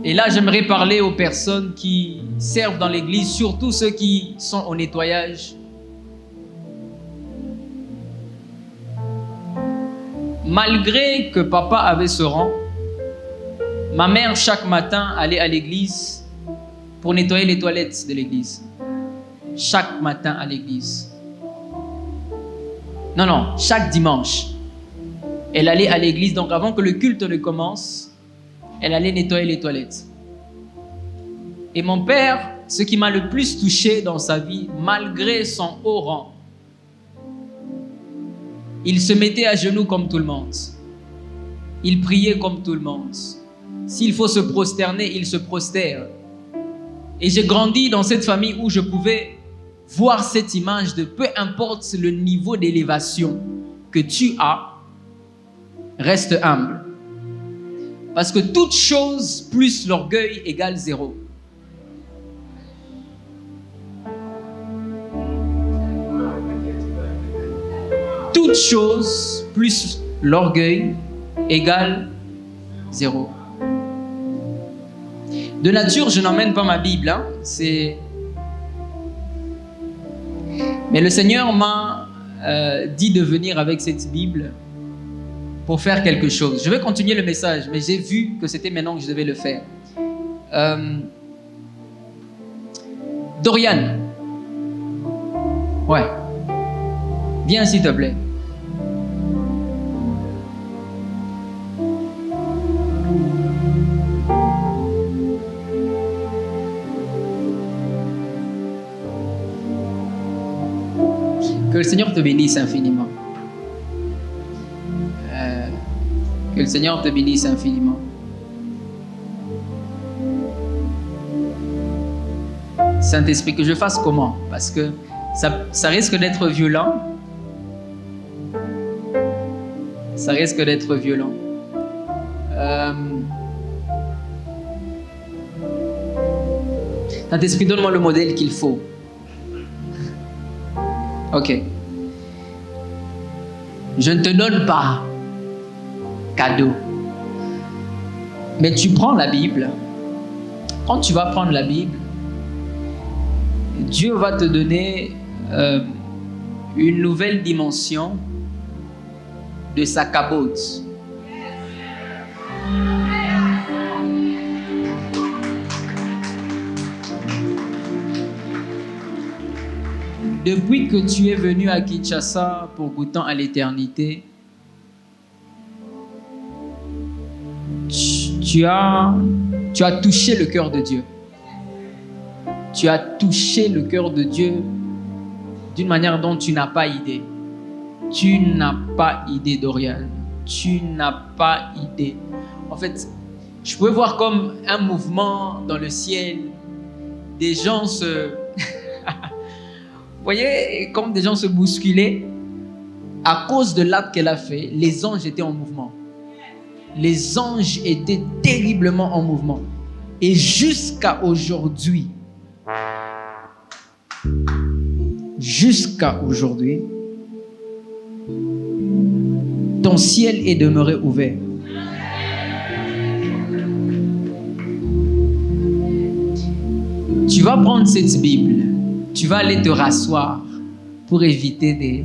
Et là, j'aimerais parler aux personnes qui servent dans l'église, surtout ceux qui sont au nettoyage. Malgré que papa avait ce rang, ma mère, chaque matin, allait à l'église pour nettoyer les toilettes de l'église. Chaque matin à l'église. Non, chaque dimanche. Elle allait à l'église, donc avant que le culte ne commence, elle allait nettoyer les toilettes. Et mon père, ce qui m'a le plus touché dans sa vie, malgré son haut rang, il se mettait à genoux comme tout le monde. Il priait comme tout le monde. S'il faut se prosterner, il se prosterne. Et j'ai grandi dans cette famille où je pouvais voir cette image de peu importe le niveau d'élévation que tu as, reste humble. Parce que toute chose plus l'orgueil égale 0. Toute chose plus l'orgueil égale 0. De nature, je n'emmène pas ma Bible. Mais le Seigneur m'a dit de venir avec cette Bible pour faire quelque chose. Je vais continuer le message, mais j'ai vu que c'était maintenant que je devais le faire. Dorian. Ouais. Viens s'il te plaît. Que le Seigneur te bénisse infiniment. Que le Seigneur te bénisse infiniment. Saint-Esprit, que je fasse comment? Parce que ça risque d'être violent. Ça risque d'être violent. Saint-Esprit, donne-moi le modèle qu'il faut. Ok. Je ne te donne pas cadeau. Mais tu prends la Bible. Quand tu vas prendre la Bible, Dieu va te donner une nouvelle dimension de sa cabote. Depuis que tu es venu à Kinshasa pour goûtant à l'éternité, tu as touché le cœur de Dieu. Tu as touché le cœur de Dieu d'une manière dont tu n'as pas idée. Tu n'as pas idée, Dorian. Tu n'as pas idée. En fait, je pouvais voir comme un mouvement dans le ciel. Des gens se... Vous voyez, comme des gens se bousculaient. À cause de l'acte qu'elle a fait, les anges étaient en mouvement. Les anges étaient terriblement en mouvement. Et jusqu'à aujourd'hui, ton ciel est demeuré ouvert. Tu vas prendre cette Bible, tu vas aller te rasseoir pour éviter des...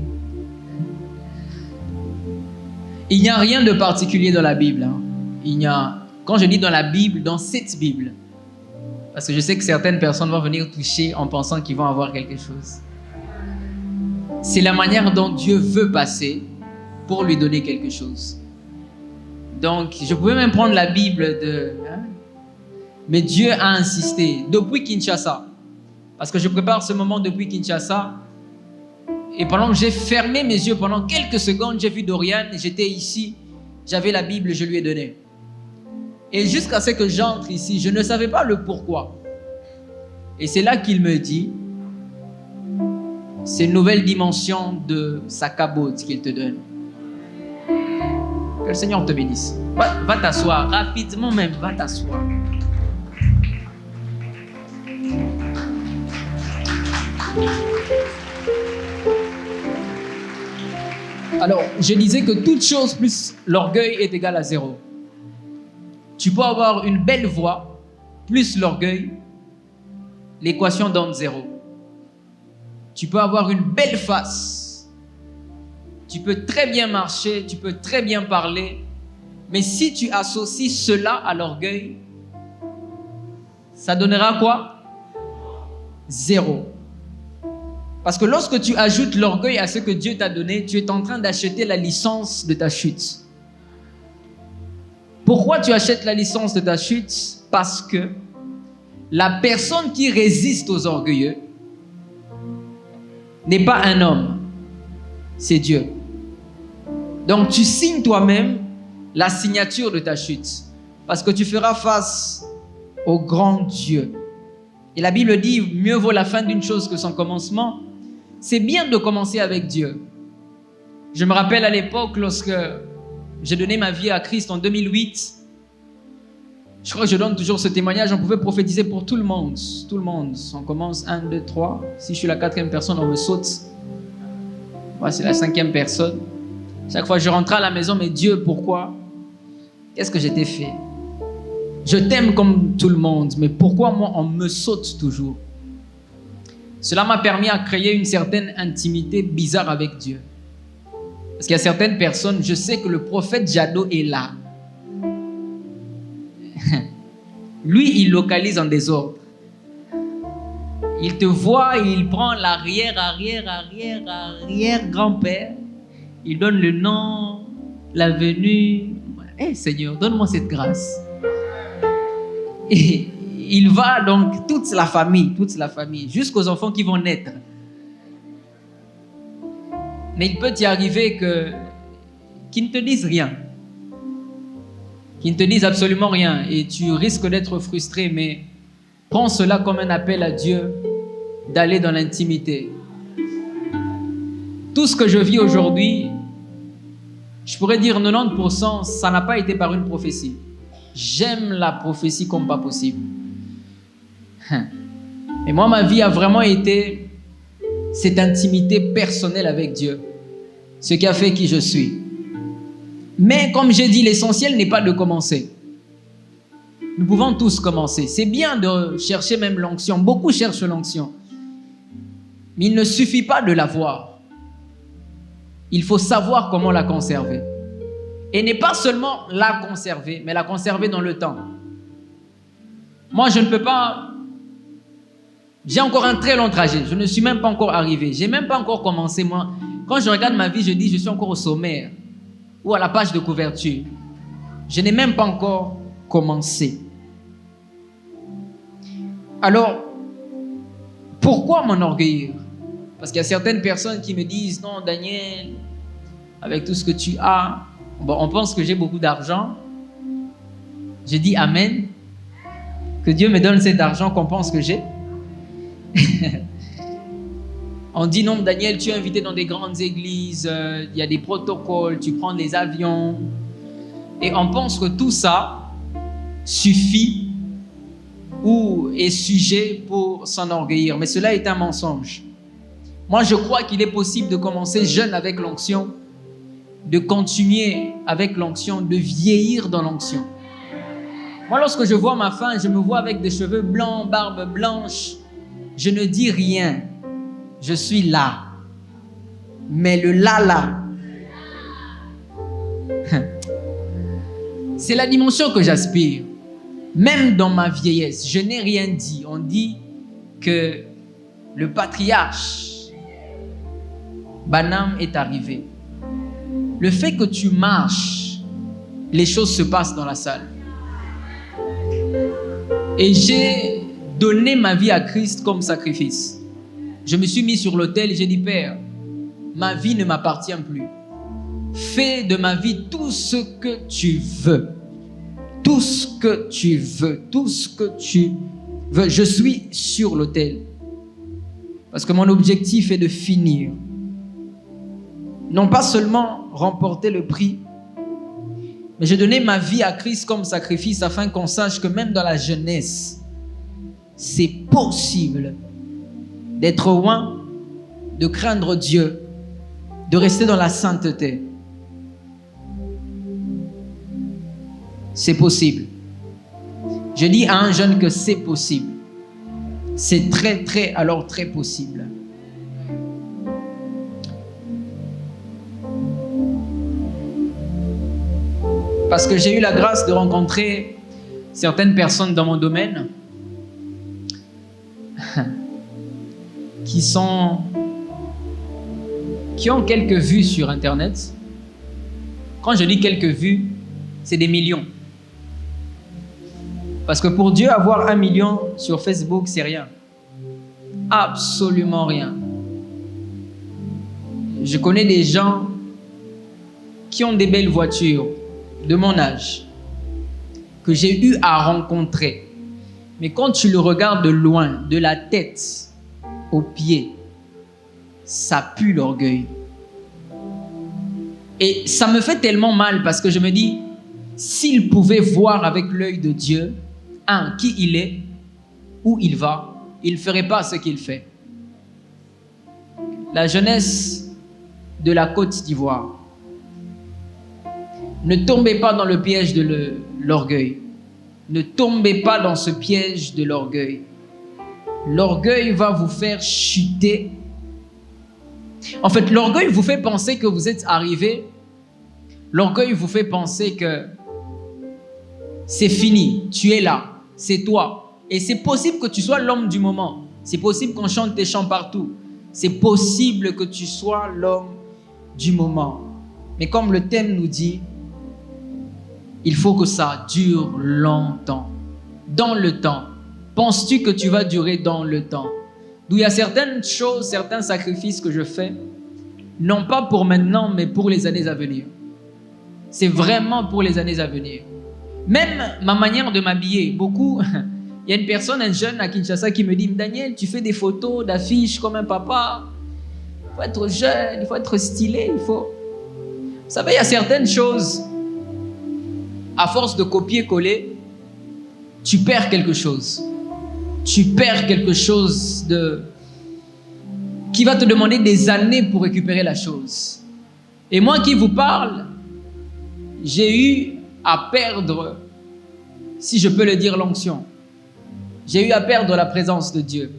Il n'y a rien de particulier dans la Bible. Quand je dis dans la Bible, dans cette Bible, parce que je sais que certaines personnes vont venir toucher en pensant qu'ils vont avoir quelque chose. C'est la manière dont Dieu veut passer pour lui donner quelque chose. Donc, je pouvais même prendre la Bible mais Dieu a insisté depuis Kinshasa. Parce que je prépare ce moment depuis Kinshasa. Et pendant que j'ai fermé mes yeux, pendant quelques secondes, j'ai vu Dorian, j'étais ici, j'avais la Bible, je lui ai donné. Et jusqu'à ce que j'entre ici, je ne savais pas le pourquoi. Et c'est là qu'il me dit, c'est une nouvelle dimension de sa cabote qu'il te donne. Que le Seigneur te bénisse. Va t'asseoir, rapidement même, va t'asseoir. Alors, je disais que toute chose plus l'orgueil est égal à 0. Tu peux avoir une belle voix plus l'orgueil, l'équation donne 0. Tu peux avoir une belle face, tu peux très bien marcher, tu peux très bien parler, mais si tu associes cela à l'orgueil, ça donnera quoi? 0. Parce que lorsque tu ajoutes l'orgueil à ce que Dieu t'a donné, tu es en train d'acheter la licence de ta chute. Pourquoi tu achètes la licence de ta chute? Parce que la personne qui résiste aux orgueilleux n'est pas un homme, c'est Dieu. Donc tu signes toi-même la signature de ta chute, parce que tu feras face au grand Dieu. Et la Bible dit, mieux vaut la fin d'une chose que son commencement. C'est bien de commencer avec Dieu. Je me rappelle à l'époque, lorsque j'ai donné ma vie à Christ en 2008, je crois que je donne toujours ce témoignage, on pouvait prophétiser pour tout le monde. Tout le monde. On commence 1, 2, 3. Si je suis la 4e personne, on me saute. Moi, c'est la 5e personne. Chaque fois, je rentrais à la maison, mais Dieu, pourquoi? Qu'est-ce que j'ai fait? Je t'aime comme tout le monde, mais pourquoi moi, on me saute toujours? Cela m'a permis à créer une certaine intimité bizarre avec Dieu. Parce qu'il y a certaines personnes, je sais que le prophète Jado est là. Lui, il localise en désordre. Il te voit, il prend l'arrière-grand-père. Il donne le nom, la venue. Seigneur, donne-moi cette grâce. Et il va donc toute la famille, jusqu'aux enfants qui vont naître. Mais il peut y arriver qu'ils ne te disent rien. Qu'ils ne te disent absolument rien. Et tu risques d'être frustré, mais prends cela comme un appel à Dieu d'aller dans l'intimité. Tout ce que je vis aujourd'hui, je pourrais dire 90%, ça n'a pas été par une prophétie. J'aime la prophétie comme pas possible. Et moi, ma vie a vraiment été cette intimité personnelle avec Dieu. Ce qui a fait qui je suis. Mais comme j'ai dit, l'essentiel n'est pas de commencer. Nous pouvons tous commencer. C'est bien de chercher même l'onction. Beaucoup cherchent l'onction. Mais il ne suffit pas de l'avoir. Il faut savoir comment la conserver. Et n'est pas seulement la conserver, mais la conserver dans le temps. Moi, je ne peux pas J'ai encore un très long trajet. Je ne suis même pas encore arrivé. Je n'ai même pas encore commencé, moi. Quand je regarde ma vie, je dis, je suis encore au sommaire ou à la page de couverture. Je n'ai même pas encore commencé. Alors, pourquoi m'enorgueillir? Parce qu'il y a certaines personnes qui me disent, non, Daniel, avec tout ce que tu as, bon, on pense que j'ai beaucoup d'argent. Je dis Amen. Que Dieu me donne cet argent qu'on pense que j'ai. On dit non, Daniel, tu es invité dans des grandes églises, il y a des protocoles, tu prends des avions. Et on pense que tout ça suffit ou est sujet pour s'enorgueillir. Mais cela est un mensonge. Moi, je crois qu'il est possible de commencer jeune avec l'onction, de continuer avec l'onction, de vieillir dans l'onction. Moi, lorsque je vois ma femme, je me vois avec des cheveux blancs, barbe blanche. Je ne dis rien. Je suis là. Mais le là, c'est la dimension que j'aspire. Même dans ma vieillesse, je n'ai rien dit. On dit que le patriarche Branham est arrivé. Le fait que tu marches, les choses se passent dans la salle. Et j'ai donné ma vie à Christ comme sacrifice. Je me suis mis sur l'autel et j'ai dit, Père, ma vie ne m'appartient plus. Fais de ma vie tout ce que tu veux. Tout ce que tu veux. Tout ce que tu veux. Je suis sur l'autel. Parce que mon objectif est de finir. Non pas seulement remporter le prix, mais j'ai donné ma vie à Christ comme sacrifice afin qu'on sache que même dans la jeunesse, c'est possible d'être loin, de craindre Dieu, de rester dans la sainteté. C'est possible. Je dis à un jeune que c'est possible. C'est très possible. Parce que j'ai eu la grâce de rencontrer certaines personnes dans mon domaine qui ont quelques vues sur Internet. Quand je dis quelques vues, c'est des millions. Parce que pour Dieu, avoir 1 million sur Facebook, c'est rien. Absolument rien. Je connais des gens qui ont des belles voitures de mon âge, que j'ai eu à rencontrer. Mais quand tu le regardes de loin, de la tête aux pieds, ça pue l'orgueil. Et ça me fait tellement mal parce que je me dis, s'il pouvait voir avec l'œil de Dieu, qui il est, où il va, il ne ferait pas ce qu'il fait. La jeunesse de la Côte d'Ivoire, ne tombez pas dans le piège de l'orgueil. Ne tombez pas dans ce piège de l'orgueil. L'orgueil va vous faire chuter. En fait, l'orgueil vous fait penser que vous êtes arrivé. L'orgueil vous fait penser que c'est fini, tu es là, c'est toi. Et c'est possible que tu sois l'homme du moment. C'est possible qu'on chante tes chants partout. C'est possible que tu sois l'homme du moment. Mais comme le thème nous dit, il faut que ça dure longtemps. Dans le temps. Penses-tu que tu vas durer dans le temps? D'où il y a certaines choses, certains sacrifices que je fais, non pas pour maintenant, mais pour les années à venir. C'est vraiment pour les années à venir. Même ma manière de m'habiller, beaucoup, il y a une personne, un jeune à Kinshasa qui me dit, Daniel, tu fais des photos d'affiches comme un papa. Il faut être jeune, il faut être stylé, il faut... Vous savez, il y a certaines choses, à force de copier-coller, tu perds quelque chose. Tu perds quelque chose qui va te demander des années pour récupérer la chose. Et moi qui vous parle, j'ai eu à perdre, si je peux le dire, l'onction. J'ai eu à perdre la présence de Dieu.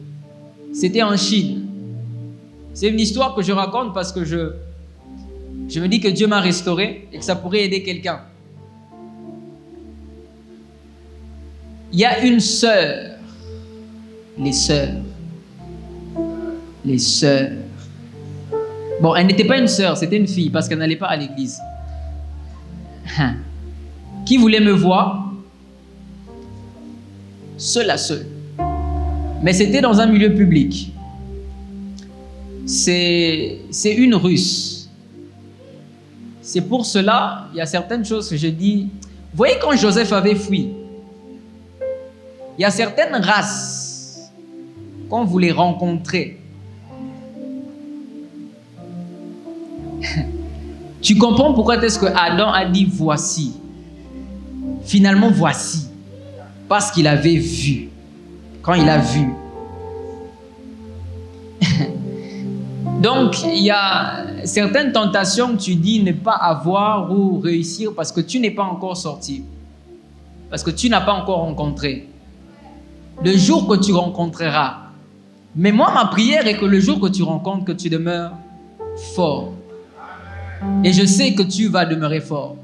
C'était en Chine. C'est une histoire que je raconte parce que je me dis que Dieu m'a restauré et que ça pourrait aider quelqu'un. Il y a une sœur, les sœurs, les sœurs. Bon, elle n'était pas une sœur, c'était une fille parce qu'elle n'allait pas à l'église. Qui voulait me voir? Seul à seul. Mais c'était dans un milieu public. C'est une Russe. C'est pour cela, il y a certaines choses que je dis. Vous voyez quand Joseph avait fui, il y a certaines races, quand vous les rencontrez, tu comprends pourquoi est-ce que Adam a dit voici. Finalement, voici. Parce qu'il avait vu. Quand il a vu. Donc, il y a certaines tentations que tu dis ne pas avoir ou réussir parce que tu n'es pas encore sorti. Parce que tu n'as pas encore rencontré. Le jour que tu rencontreras. Mais moi, ma prière est que le jour que tu rencontres, que tu demeures fort. Et je sais que tu vas demeurer fort.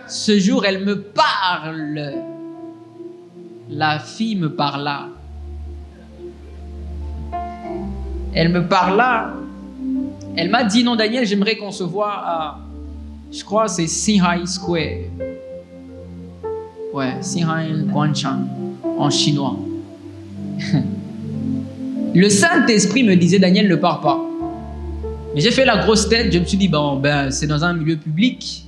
Ce jour, elle me parle. La fille me parla. Elle me parla. Elle m'a dit, non Daniel, j'aimerais qu'on se voit à, je crois c'est Xinhai Square. Ouais, Xinhai Guanchan, en chinois. Le Saint-Esprit me disait, Daniel, ne pars pas. Mais j'ai fait la grosse tête, je me suis dit, c'est dans un milieu public.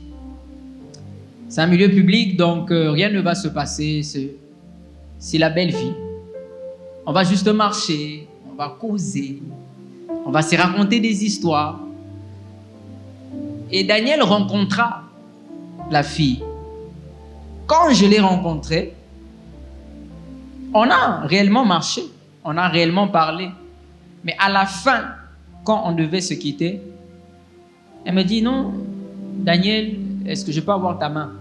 C'est un milieu public, donc rien ne va se passer. C'est la belle vie. On va juste marcher, on va causer, on va se raconter des histoires. Et Daniel rencontra la fille. Quand je l'ai rencontrée, on a réellement marché, on a réellement parlé. Mais à la fin, quand on devait se quitter, elle me dit, non, Daniel, est-ce que je peux avoir ta main?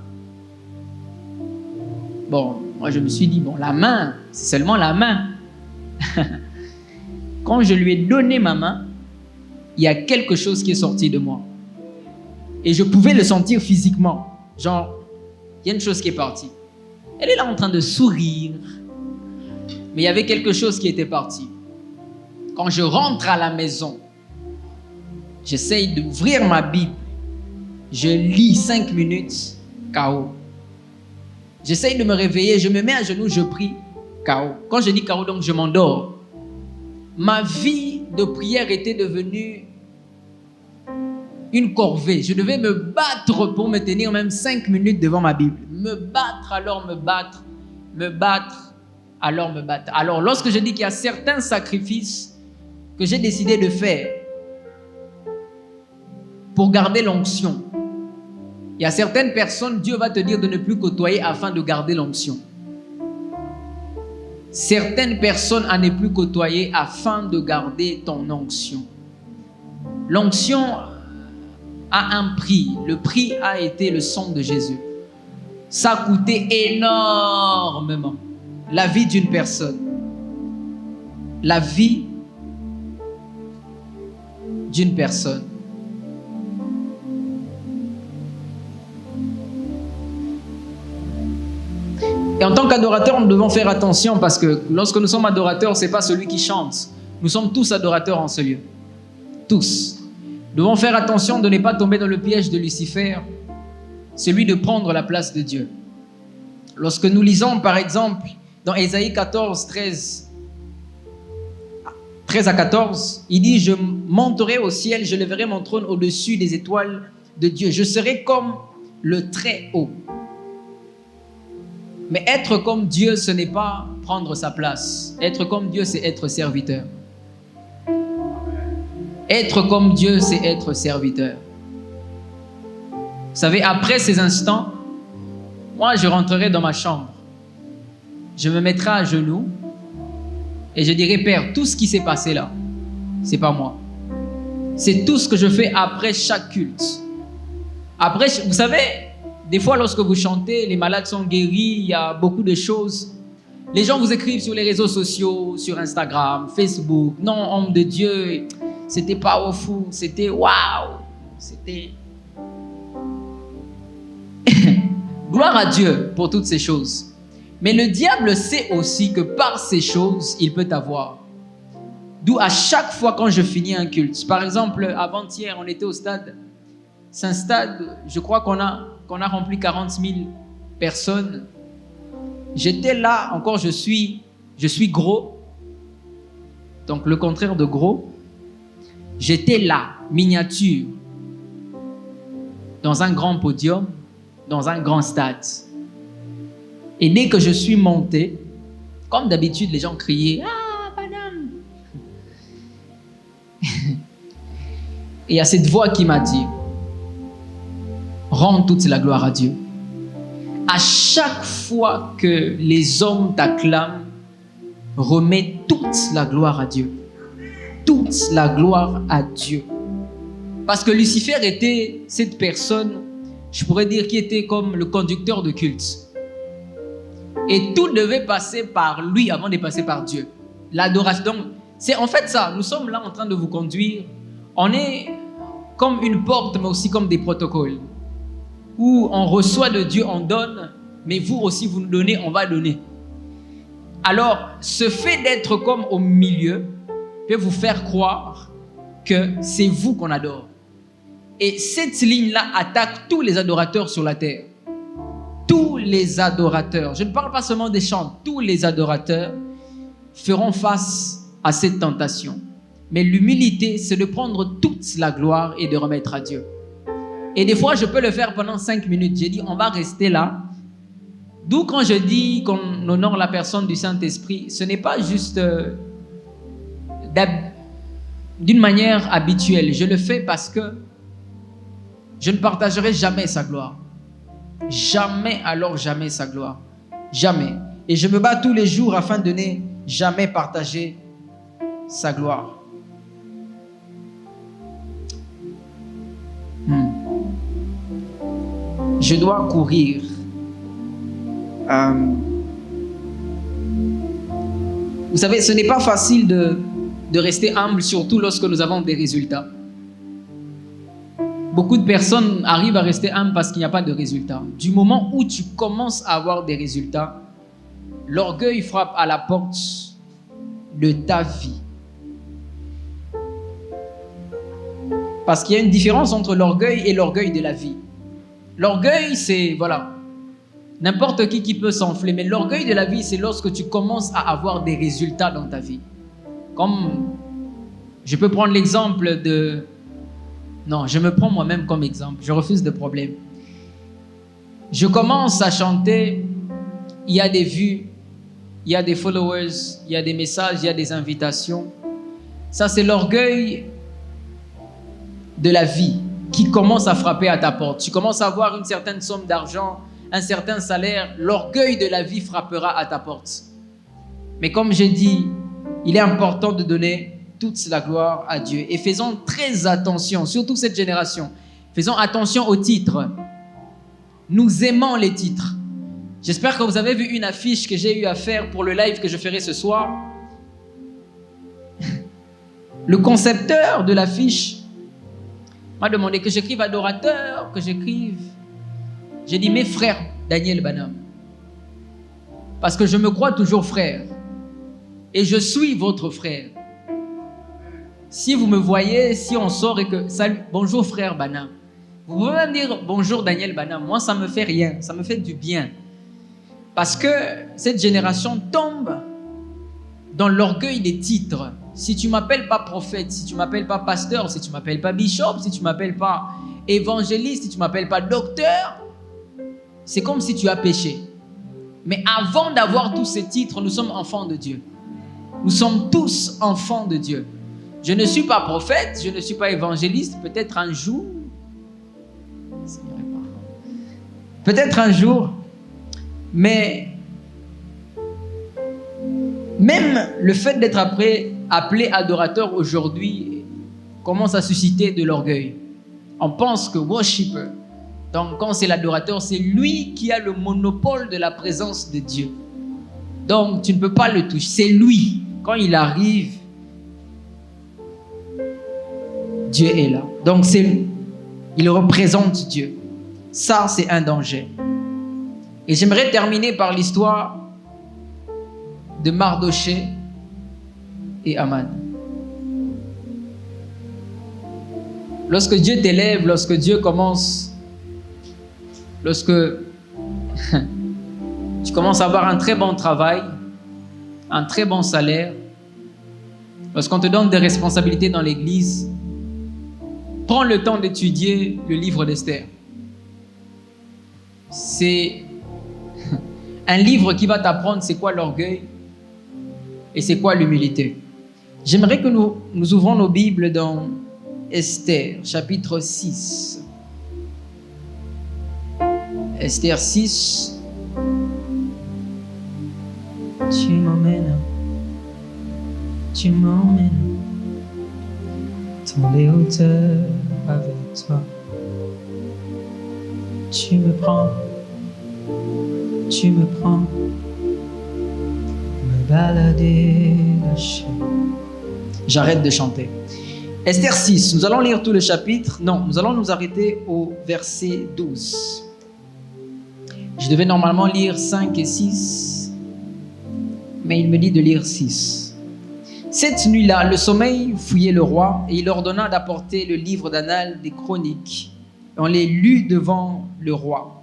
Bon, moi je me suis dit, la main, c'est seulement la main. Quand je lui ai donné ma main, il y a quelque chose qui est sorti de moi. Et je pouvais le sentir physiquement. Genre, il y a une chose qui est partie. Elle est là en train de sourire. Mais il y avait quelque chose qui était parti. Quand je rentre à la maison, j'essaye d'ouvrir ma Bible. Je lis 5 minutes, KO. J'essaye de me réveiller, je me mets à genoux, je prie, KO. Quand je dis KO, donc je m'endors. Ma vie de prière était devenue une corvée. Je devais me battre pour me tenir même 5 minutes devant ma Bible. Me battre, alors me battre. Me battre, alors me battre. Alors lorsque je dis qu'il y a certains sacrifices que j'ai décidé de faire pour garder l'onction, il y a certaines personnes, Dieu va te dire de ne plus côtoyer afin de garder l'onction. Certaines personnes à ne plus côtoyer afin de garder ton onction. L'onction a un prix. Le prix a été le sang de Jésus. Ça a coûté énormément. La vie d'une personne. La vie d'une personne. Et en tant qu'adorateur, nous devons faire attention parce que lorsque nous sommes adorateurs, ce n'est pas celui qui chante. Nous sommes tous adorateurs en ce lieu. Tous. Nous devons faire attention de ne pas tomber dans le piège de Lucifer, celui de prendre la place de Dieu. Lorsque nous lisons, par exemple, dans Ésaïe 14, 13 à 14, il dit « Je monterai au ciel, je lèverai mon trône au-dessus des étoiles de Dieu. Je serai comme le Très-Haut. » Mais être comme Dieu, ce n'est pas prendre sa place. Être comme Dieu, c'est être serviteur. Être comme Dieu, c'est être serviteur. Vous savez, après ces instants, moi, je rentrerai dans ma chambre. Je me mettrai à genoux et je dirai, Père, tout ce qui s'est passé là, c'est pas moi. C'est tout ce que je fais après chaque culte. Après, vous savez, des fois, lorsque vous chantez, les malades sont guéris, il y a beaucoup de choses. Les gens vous écrivent sur les réseaux sociaux, sur Instagram, Facebook. Non, homme de Dieu, c'était pas au fou, c'était waouh, c'était... Gloire à Dieu pour toutes ces choses. Mais le diable sait aussi que par ces choses, il peut t'avoir. D'où à chaque fois quand je finis un culte, par exemple, avant-hier, on était au stade. C'est un stade, je crois qu'on a rempli 40 000 personnes. J'étais là, encore je suis gros. Donc le contraire de gros. J'étais là, miniature, dans un grand podium, dans un grand stade. Et dès que je suis monté, comme d'habitude, les gens criaient « Ah, madame !» Et il y a cette voix qui m'a dit « Rends toute la gloire à Dieu. » À chaque fois que les hommes t'acclament, remets toute la gloire à Dieu. Toute la gloire à Dieu. Parce que Lucifer était cette personne, je pourrais dire, qui était comme le conducteur de culte. Et tout devait passer par lui avant de passer par Dieu. L'adoration. Donc, c'est en fait ça. Nous sommes là en train de vous conduire. On est comme une porte, mais aussi comme des protocoles. Où on reçoit de Dieu, on donne, mais vous aussi, vous nous donnez, on va donner. Alors, ce fait d'être comme au milieu peut vous faire croire que c'est vous qu'on adore. Et cette ligne-là attaque tous les adorateurs sur la terre. Tous les adorateurs, je ne parle pas seulement des chants, tous les adorateurs feront face à cette tentation. Mais l'humilité, c'est de prendre toute la gloire et de remettre à Dieu. Et des fois, je peux le faire pendant 5 minutes. J'ai dit, on va rester là. D'où quand je dis qu'on honore la personne du Saint-Esprit, ce n'est pas juste d'une manière habituelle. Je le fais parce que je ne partagerai jamais sa gloire. Jamais, alors jamais sa gloire. Jamais. Et je me bats tous les jours afin de ne jamais partager sa gloire. Je dois courir. Vous savez, ce n'est pas facile de rester humble, surtout lorsque nous avons des résultats. Beaucoup de personnes arrivent à rester humbles parce qu'il n'y a pas de résultats. Du moment où tu commences à avoir des résultats, l'orgueil frappe à la porte de ta vie. Parce qu'il y a une différence entre l'orgueil et l'orgueil de la vie. L'orgueil, c'est, voilà, n'importe qui peut s'enfler. Mais l'orgueil de la vie, c'est lorsque tu commences à avoir des résultats dans ta vie. Comme, je peux prendre l'exemple de... Non, je me prends moi-même comme exemple. Je refuse de problème. Je commence à chanter, il y a des vues, il y a des followers, il y a des messages, il y a des invitations. Ça, c'est l'orgueil de la vie qui commence à frapper à ta porte. Tu commences à avoir une certaine somme d'argent, un certain salaire. L'orgueil de la vie frappera à ta porte. Mais comme j'ai dit, il est important de donner toute la gloire à Dieu. Et faisons très attention, surtout cette génération. Faisons attention aux titres. Nous aimons les titres. J'espère que vous avez vu une affiche que j'ai eu à faire pour le live que je ferai ce soir. Le concepteur de l'affiche m'a demandé que j'écrive adorateur, que j'écrive. J'ai dit mes frères Daniel Banham. Parce que je me crois toujours frère. Et je suis votre frère. Si vous me voyez, si on sort et que salut, bonjour frère Banham. Vous pouvez même dire bonjour Daniel Banham. Moi, ça me fait rien, ça me fait du bien. Parce que cette génération tombe dans l'orgueil des titres. Si tu m'appelles pas prophète, si tu m'appelles pas pasteur, si tu m'appelles pas bishop, si tu m'appelles pas évangéliste, si tu m'appelles pas docteur, c'est comme si tu as péché. Mais avant d'avoir tous ces titres, nous sommes enfants de Dieu. Nous sommes tous enfants de Dieu. Je ne suis pas prophète, je ne suis pas évangéliste, peut-être un jour. Peut-être un jour, mais même le fait d'être appelé adorateur aujourd'hui commence à susciter de l'orgueil. On pense que worshipper, donc quand c'est l'adorateur, c'est lui qui a le monopole de la présence de Dieu. Donc tu ne peux pas le toucher, c'est lui. Quand il arrive, Dieu est là. Donc il représente Dieu. Ça, c'est un danger. Et j'aimerais terminer par l'histoire de Mardoché et Aman. Lorsque Dieu t'élève, lorsque Dieu commence, lorsque tu commences à avoir un très bon travail, un très bon salaire, lorsqu'on te donne des responsabilités dans l'église, prends le temps d'étudier le livre d'Esther. C'est un livre qui va t'apprendre c'est quoi l'orgueil et c'est quoi l'humilité. J'aimerais que nous ouvrons nos Bibles dans Esther, chapitre 6. Esther 6. Tu m'emmènes dans les hauteurs avec toi. Tu me prends, me balader lâcher. J'arrête de chanter. Esther 6, nous allons lire tout le chapitre. Non, nous allons nous arrêter au verset 12. Je devais normalement lire 5 et 6, mais il me dit de lire 6. Cette nuit-là, le sommeil fouillait le roi et il ordonna d'apporter le livre d'annales des chroniques. Et on les lut devant le roi.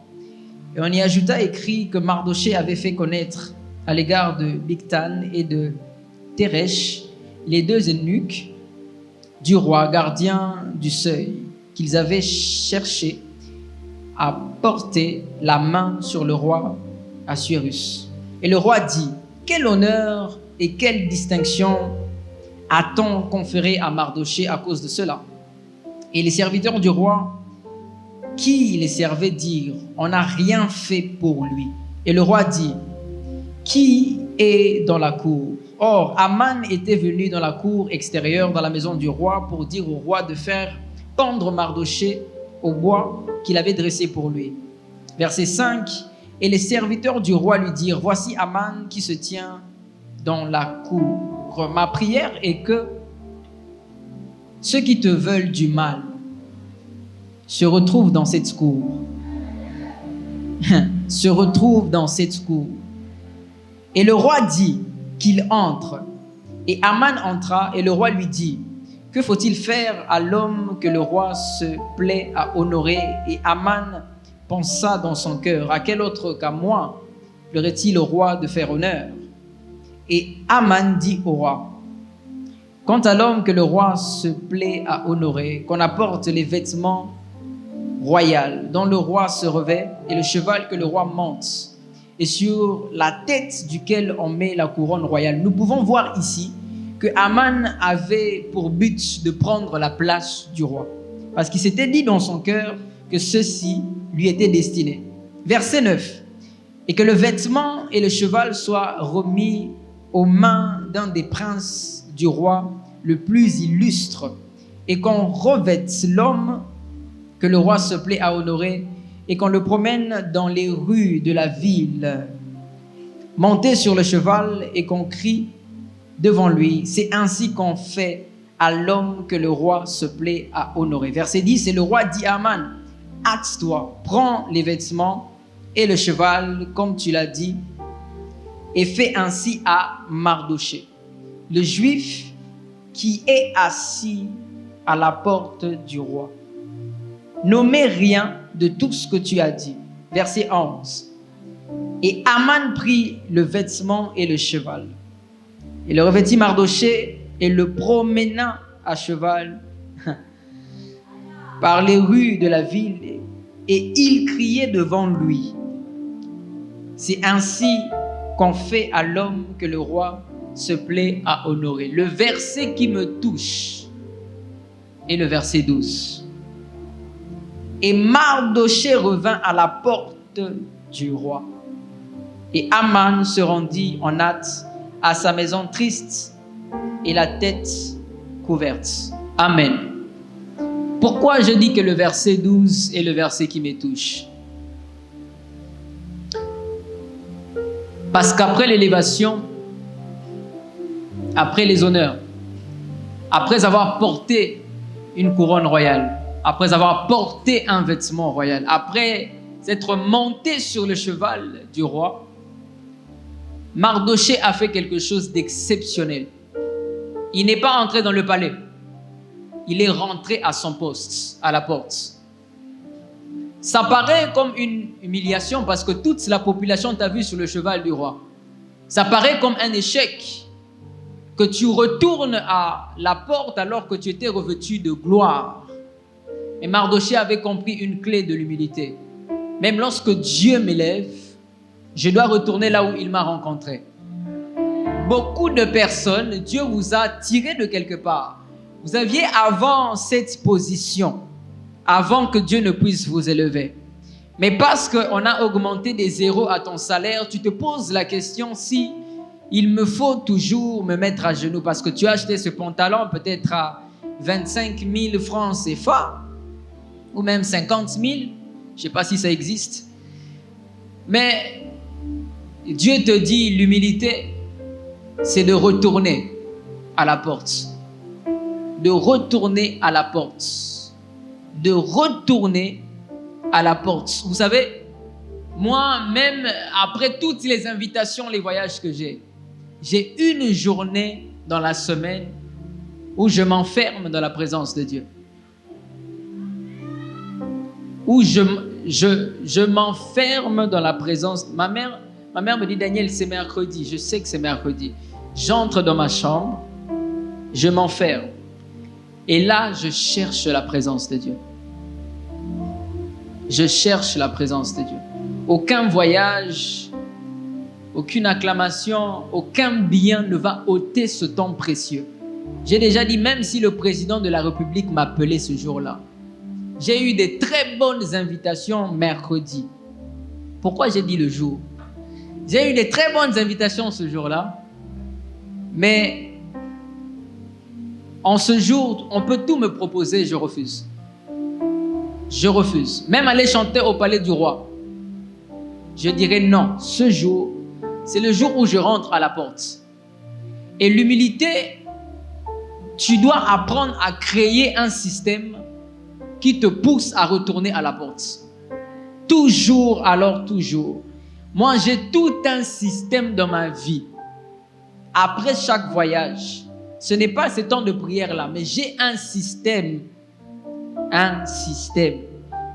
Et on y ajouta écrit que Mardochée avait fait connaître à l'égard de Bigtan et de Teresh, les deux eunuques du roi, gardiens du seuil, qu'ils avaient cherché à porter la main sur le roi Assuérus. Et le roi dit, quel honneur et quelle distinction a-t-on conféré à Mardochée à cause de cela? Et les serviteurs du roi qui les servaient dirent, on n'a rien fait pour lui. Et le roi dit, qui est dans la cour? Or, Aman était venu dans la cour extérieure, dans la maison du roi, pour dire au roi de faire pendre Mardochée au bois qu'il avait dressé pour lui. Verset 5. Et les serviteurs du roi lui dirent, voici Aman qui se tient dans la cour. Ma prière est que ceux qui te veulent du mal se retrouvent dans cette cour. Se retrouvent dans cette cour. Et le roi dit qu'il entre. Et Aman entra et le roi lui dit, que faut-il faire à l'homme que le roi se plaît à honorer? Et Aman pensa dans son cœur, à quel autre qu'à moi pleurait-il au roi de faire honneur? Et Aman dit au roi, quant à l'homme que le roi se plaît à honorer, qu'on apporte les vêtements royaux dont le roi se revêt et le cheval que le roi monte, et sur la tête duquel on met la couronne royale. Nous pouvons voir ici que Aman avait pour but de prendre la place du roi, parce qu'il s'était dit dans son cœur que ceci lui était destiné. Verset 9. Et que le vêtement et le cheval soient remis aux mains d'un des princes du roi le plus illustre, et qu'on revête l'homme que le roi se plaît à honorer, et qu'on le promène dans les rues de la ville, monté sur le cheval, et qu'on crie devant lui. C'est ainsi qu'on fait à l'homme que le roi se plaît à honorer. Verset 10, et le roi dit à Aman, hâte-toi, prends les vêtements et le cheval, comme tu l'as dit, et fais ainsi à Mardochée, le juif qui est assis à la porte du roi. N'omets rien de tout ce que tu as dit. Verset 11. Et Aman prit le vêtement et le cheval. Et le revêtit Mardochée et le promena à cheval par les rues de la ville. Et il criait devant lui. C'est ainsi qu'on fait à l'homme que le roi se plaît à honorer. Le verset qui me touche est le verset 12. Et Mardochée revint à la porte du roi. Et Aman se rendit en hâte à sa maison triste et la tête couverte. Amen. Pourquoi je dis que le verset 12 est le verset qui me touche? Parce qu'après l'élévation, après les honneurs, après avoir porté une couronne royale, après avoir porté un vêtement royal, après être monté sur le cheval du roi, Mardochée a fait quelque chose d'exceptionnel. Il n'est pas entré dans le palais. il est rentré à son poste, à la porte. Ça paraît comme une humiliation parce que toute la population t'a vu sur le cheval du roi. Ça paraît comme un échec que tu retournes à la porte alors que tu étais revêtu de gloire. Et Mardochée avait compris une clé de l'humilité. Même lorsque Dieu m'élève, je dois retourner là où il m'a rencontré. Beaucoup de personnes, Dieu vous a tiré de quelque part. Vous aviez avant cette position, avant que Dieu ne puisse vous élever. Mais parce qu'on a augmenté des zéros à ton salaire, tu te poses la question si il me faut toujours me mettre à genoux parce que tu as acheté ce pantalon peut-être à 25 000 francs CFA ou même 50 000. Je ne sais pas si ça existe. Mais Dieu te dit, l'humilité, c'est de retourner à la porte. De retourner à la porte. De retourner à la porte. Vous savez, moi, même après toutes les invitations, les voyages que j'ai une journée dans la semaine où je m'enferme dans la présence de Dieu. Où je m'enferme dans la présence. Ma mère me dit, Daniel, c'est mercredi. Je sais que c'est mercredi. J'entre dans ma chambre, je m'enferme. Et là, je cherche la présence de Dieu. Je cherche la présence de Dieu. Aucun voyage, aucune acclamation, aucun bien ne va ôter ce temps précieux. J'ai déjà dit, même si le président de la République m'appelait ce jour-là, j'ai eu des très bonnes invitations mercredi. Pourquoi j'ai dit le jour? J'ai eu des très bonnes invitations ce jour-là, mais en ce jour, on peut tout me proposer, je refuse. Je refuse. Même aller chanter au palais du roi. Je dirais non. Ce jour, c'est le jour où je rentre à la porte. Et l'humilité, tu dois apprendre à créer un système qui te pousse à retourner à la porte. Toujours, alors toujours. Moi, j'ai tout un système dans ma vie. Après chaque voyage, ce n'est pas ce temps de prière-là, mais j'ai un système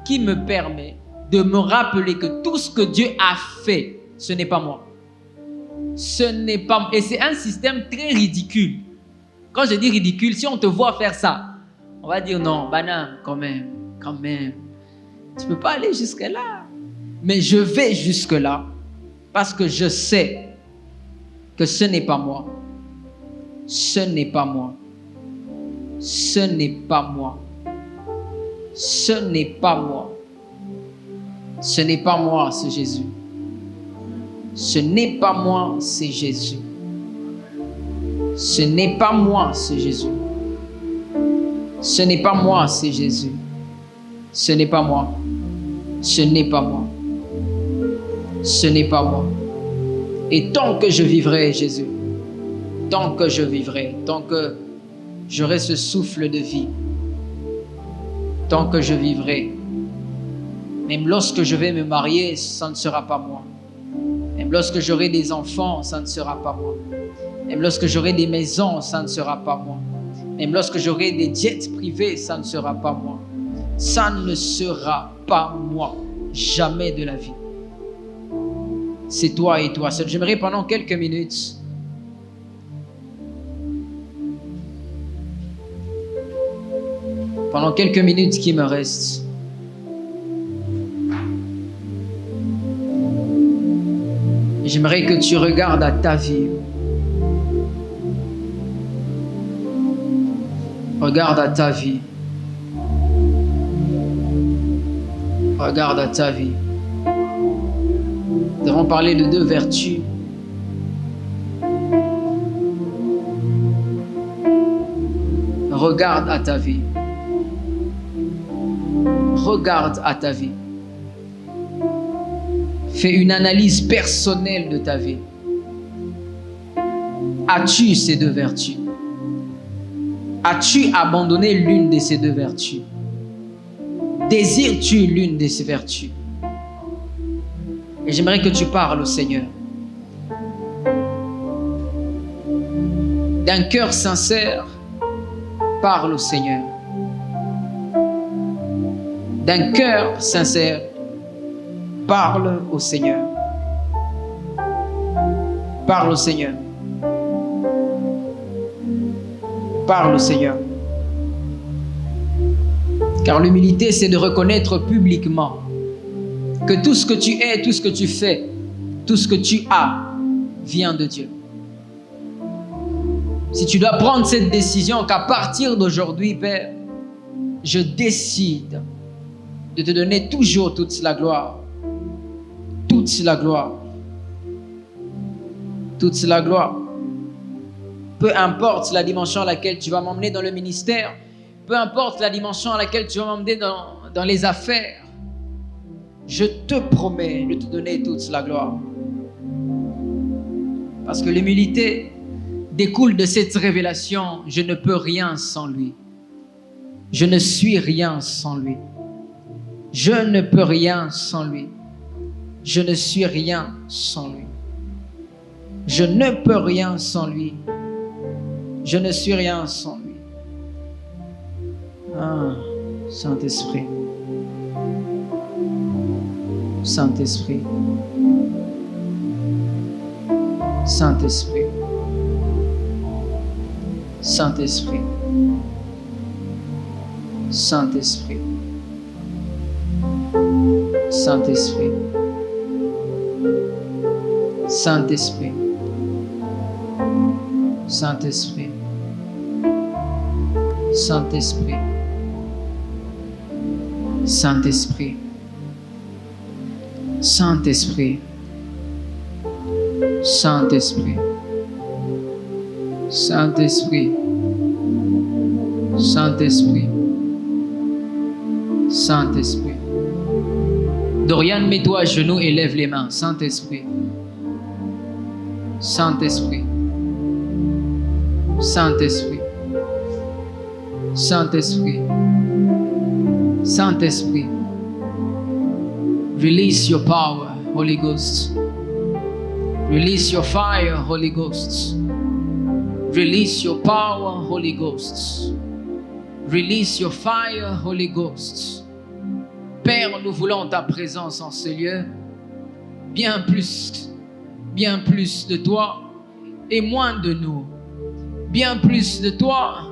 qui me permet de me rappeler que tout ce que Dieu a fait, ce n'est pas moi. Ce n'est pas, et c'est un système très ridicule. Quand je dis ridicule, si on te voit faire ça, on va dire non, banane, quand même. Tu ne peux pas aller jusque-là. Mais je vais jusque-là parce que je sais que ce n'est pas moi. Ce n'est pas moi. Ce n'est pas moi. Ce n'est pas moi. Ce n'est pas moi, c'est Jésus. Ce n'est pas moi, c'est Jésus. Ce n'est pas moi, c'est Jésus. Ce n'est pas moi, c'est Jésus. Ce n'est pas moi. Ce n'est pas moi. Ce n'est pas moi. Et tant que je vivrai, Jésus, tant que je vivrai, tant que j'aurai ce souffle de vie, tant que je vivrai, même lorsque je vais me marier, ça ne sera pas moi. Même lorsque j'aurai des enfants, ça ne sera pas moi. Même lorsque j'aurai des maisons, ça ne sera pas moi. Même lorsque j'aurai des jets privés, ça ne sera pas moi. Ça ne sera pas moi. Jamais de la vie. C'est toi et toi seul. J'aimerais pendant quelques minutes qui me restent, j'aimerais que tu regardes à ta vie. Regarde à ta vie. Regarde à ta vie. Nous avons parlé de 2 vertus. Regarde à ta vie. Regarde à ta vie. Fais une analyse personnelle de ta vie. As-tu ces 2 vertus? As-tu abandonné l'une de ces 2 vertus? Désires-tu l'une de ces vertus? Et j'aimerais que tu parles au Seigneur. D'un cœur sincère, parle au Seigneur. d'un cœur sincère, parle au Seigneur. Parle au Seigneur. Parle au Seigneur. Car l'humilité, c'est de reconnaître publiquement que tout ce que tu es, tout ce que tu fais, tout ce que tu as vient de Dieu. Si tu dois prendre cette décision qu'à partir d'aujourd'hui, Père, je décide de te donner toujours toute la gloire. Toute la gloire. Toute la gloire. Peu importe la dimension à laquelle tu vas m'emmener dans le ministère, peu importe la dimension à laquelle tu vas m'emmener dans les affaires, je te promets de te donner toute la gloire. Parce que l'humilité découle de cette révélation, je ne peux rien sans lui. Je ne suis rien sans lui. Je ne peux rien sans lui. Je ne suis rien sans lui. Je ne peux rien sans lui. Je ne suis rien sans lui. Ah, Saint-Esprit. Saint-Esprit. Saint-Esprit. Saint-Esprit. Saint-Esprit. Saint-Esprit. Saint-Esprit. Saint-Esprit. Saint-Esprit. Saint-Esprit. Saint-Esprit. Saint-Esprit. Saint-Esprit. Saint-Esprit. Saint-Esprit. Dorian, mets-toi à genoux et lève les mains. Saint-Esprit. Saint-Esprit. Saint-Esprit. Saint-Esprit. Saint-Esprit. Release your power, Holy Ghost. Release your fire, Holy Ghost. Release your power, Holy Ghost. Release your fire, Holy Ghost. Père, nous voulons ta présence en ce lieu. Bien plus de toi et moins de nous. Bien plus de toi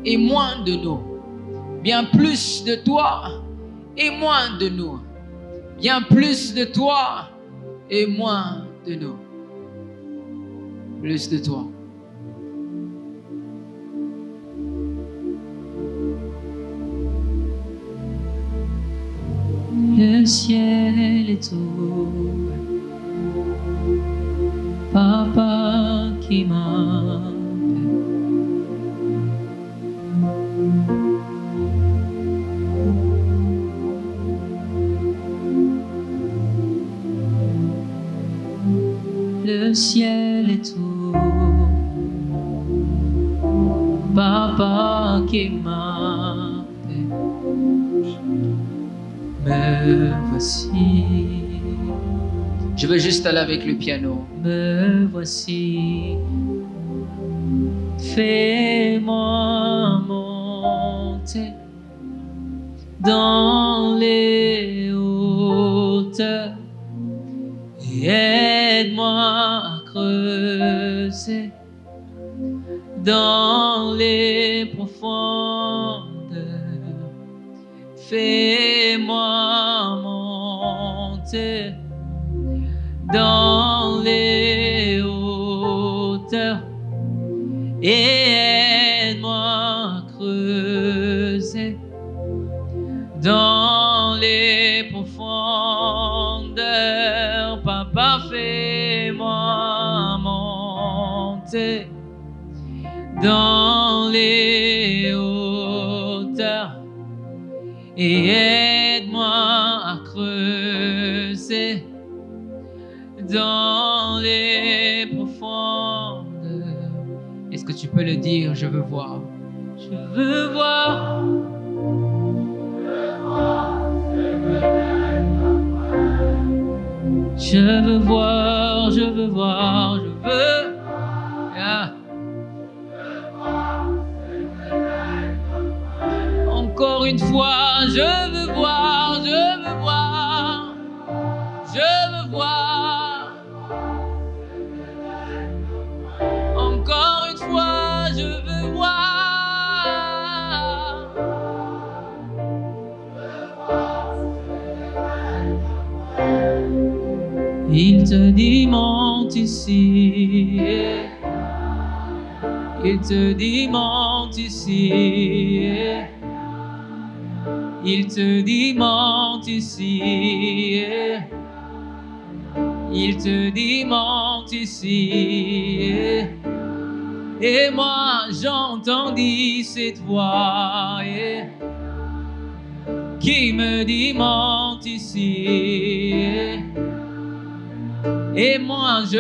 et moins de nous. Bien plus de toi et moins de nous. Bien plus de toi et moins de nous. Plus de toi. Le ciel est ouvert, Papa qui m'appelle. Le ciel est ouvert, Papa qui m'appelle. Me voici. Je veux juste aller avec le piano. Me voici. Fais-moi monter dans les hauteurs et aide-moi à creuser dans les profondeurs. Fais-moi monter dans les hauteurs et aide-moi à creuser dans les profondeurs. Papa, fais-moi monter dans les hauteurs et aide-moi à creuser dans les profondeurs. Est-ce que tu peux le dire? Je veux voir. Je veux voir. Je veux voir, je veux voir, je veux. Yeah. Encore une fois, je veux voir. voir. Encore une fois, je veux voir. Il te dit monte ici. Il te dit monte ici. Il te dit monte ici. Il te dit monte ici. Et moi j'entendis cette voix qui me dit monte ici. Et moi je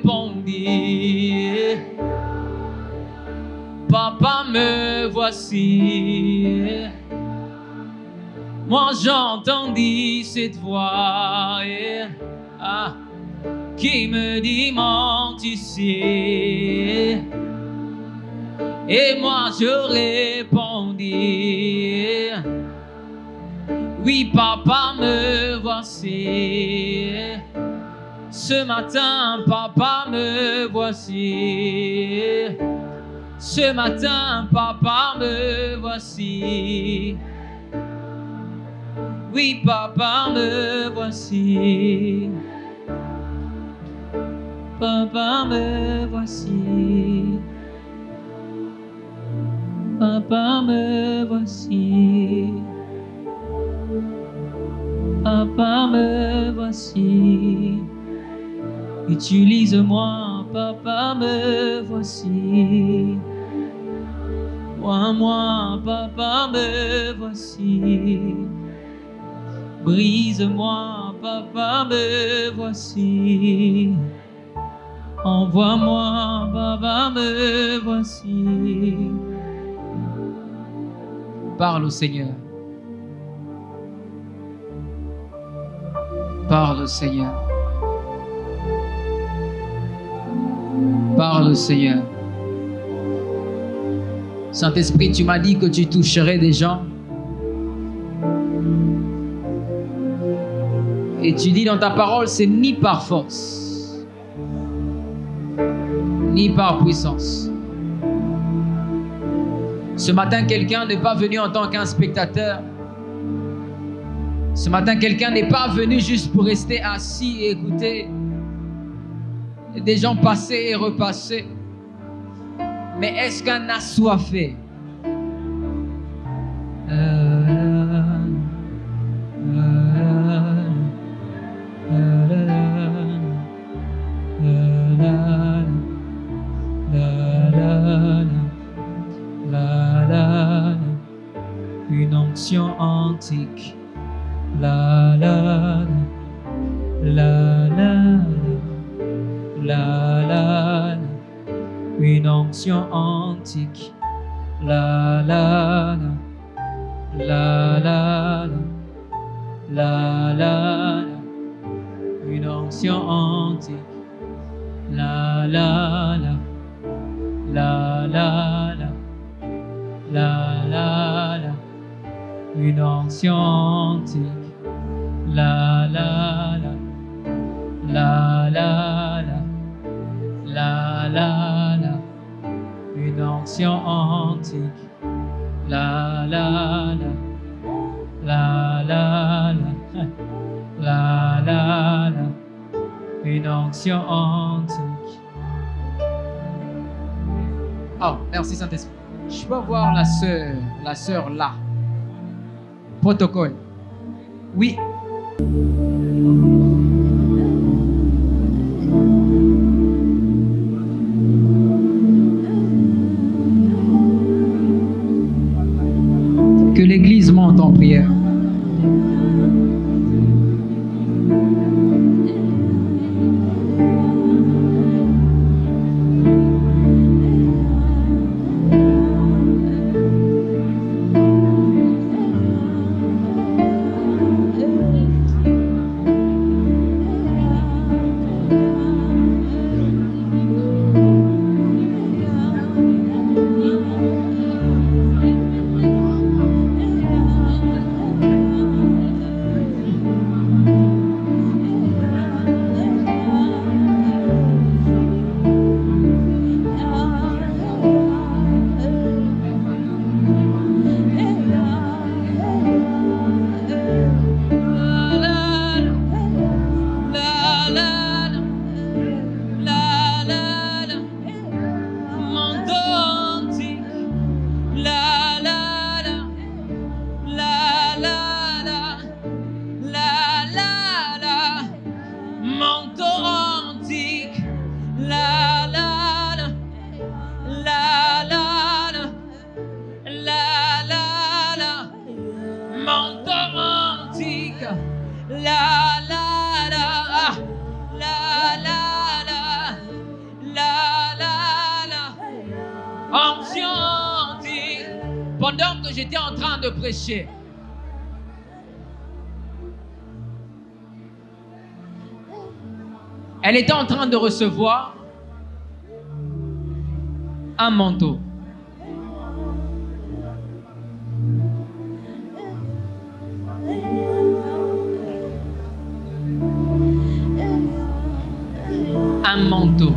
répondis, Papa me voici. Moi j'entendis cette voix qui me dit monte ici. Et moi je répondis, oui papa me voici. Ce matin papa me voici. Ce matin papa me voici. Oui papa me voici. Papa me voici. Papa me voici. Papa me voici. Utilise-moi, papa me voici. Moi, papa me voici. Brise-moi, papa me voici. Envoie-moi, papa me voici. Parle au Seigneur. Parle au Seigneur. Parle au Seigneur. Saint-Esprit, tu m'as dit que tu toucherais des gens. Et tu dis dans ta parole, c'est ni par force, ni par puissance. Ce matin, quelqu'un n'est pas venu en tant qu'un spectateur. Ce matin, quelqu'un n'est pas venu juste pour rester assis et écouter des gens passer et repasser. Mais est-ce qu'un assoiffé une onction antique. La la la la la la, une onction antique. La la la la la la, une onction antique. La la la la la la, une onction antique. La la la la la, une onction antique. La la la la, une onction antique. Oh, merci Saint-Esprit. Je peux voir la sœur là. Protocole. Oui. Que l'Église monte en prière. manteau antique. La la la, la la la, la la la, manteau antique. La la la, la la la, la la la, onction antique. Pendant que j'étais en train de prêcher, elle était en train de recevoir un manteau. Un manteau.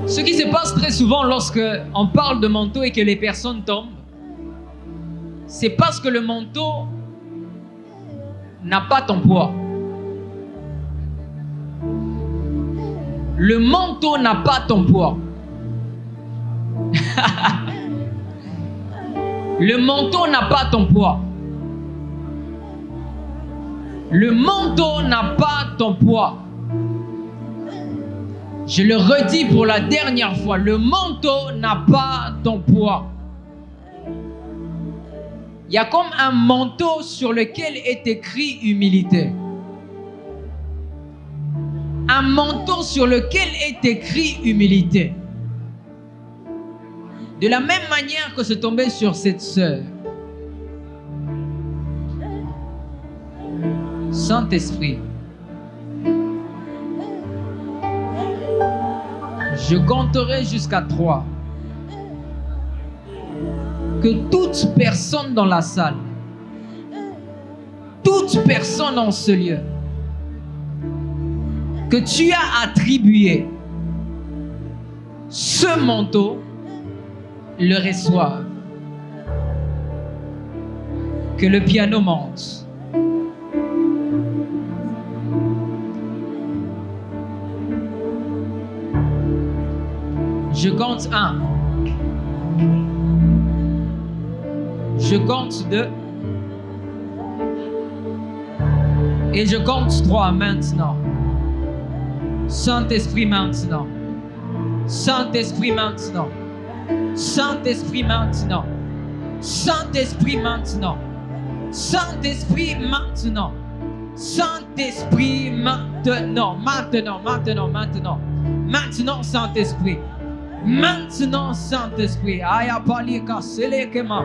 Ce qui se passe très souvent lorsque on parle de manteau et que les personnes tombent, c'est parce que le manteau n'a pas ton poids. Le manteau n'a pas ton poids. Le manteau n'a pas ton poids. Le manteau n'a pas ton poids. Je le redis pour la dernière fois, le manteau n'a pas ton poids. Il y a comme un manteau sur lequel est écrit humilité. Un manteau sur lequel est écrit humilité. De la même manière que c'est tombé sur cette sœur. Saint-Esprit, je compterai jusqu'à 3. Que toute personne dans la salle, toute personne en ce lieu, que tu as attribué ce manteau, le reçoive. Que le piano monte. Je compte 1. Je compte 2. Et je compte 3 maintenant. Saint-Esprit maintenant. Saint-Esprit maintenant. Saint-Esprit maintenant. Saint-Esprit maintenant. Saint-Esprit maintenant. Saint-Esprit maintenant. Maintenant, Saint-Esprit. Maintenant, Saint-Esprit. Aya palika selekema.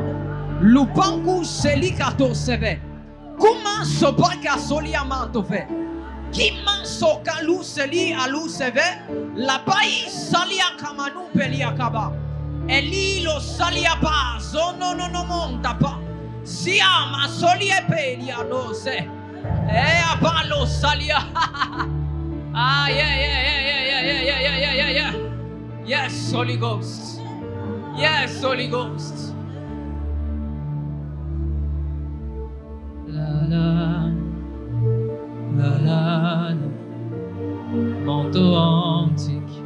Lupangu selikato seve. Kuma sopaka solia mantove. Kima sokalu seli alu seve. La pai salia kamanu pelia kaba. Elilo salia pa. Zono no monta pa. Siama solie pelia no se. Ea palo salia. Ah yeah. Yes, Holy Ghost. Yes, Holy Ghost. La la, la la, manteau antique.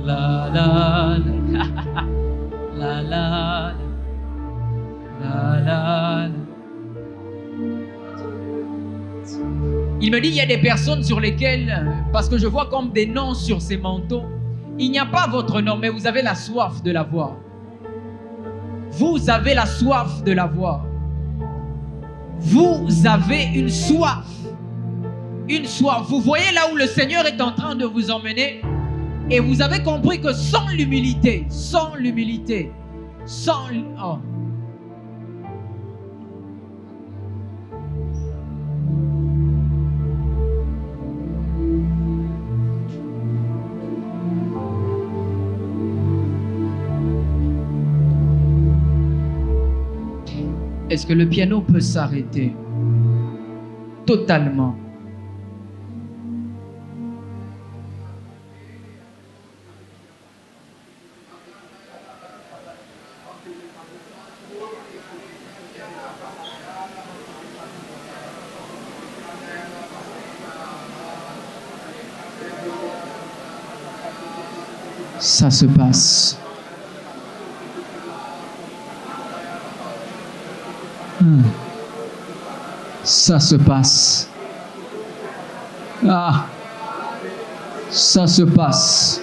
La la, la la, la la. Il me dit il y a des personnes sur lesquelles, parce que je vois comme des noms sur ces manteaux. Il n'y a pas votre nom, mais vous avez la soif de la voir. Vous avez la soif de la voir. Vous avez une soif. Une soif. Vous voyez là où le Seigneur est en train de vous emmener. Et vous avez compris que sans l'humilité, oh. Est-ce que le piano peut s'arrêter totalement? Ça se passe. Ça se passe. Ah, ça se passe.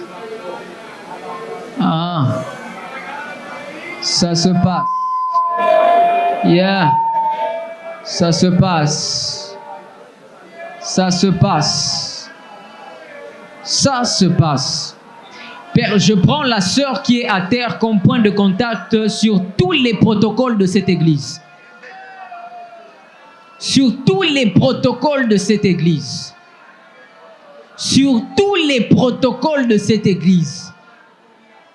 Ah, ça se passe. Yeah, ça se passe. Ça se passe. Ça se passe. Père, je prends la sœur qui est à terre comme point de contact sur tous les protocoles de cette église. Sur tous les protocoles de cette église. Sur tous les protocoles de cette église.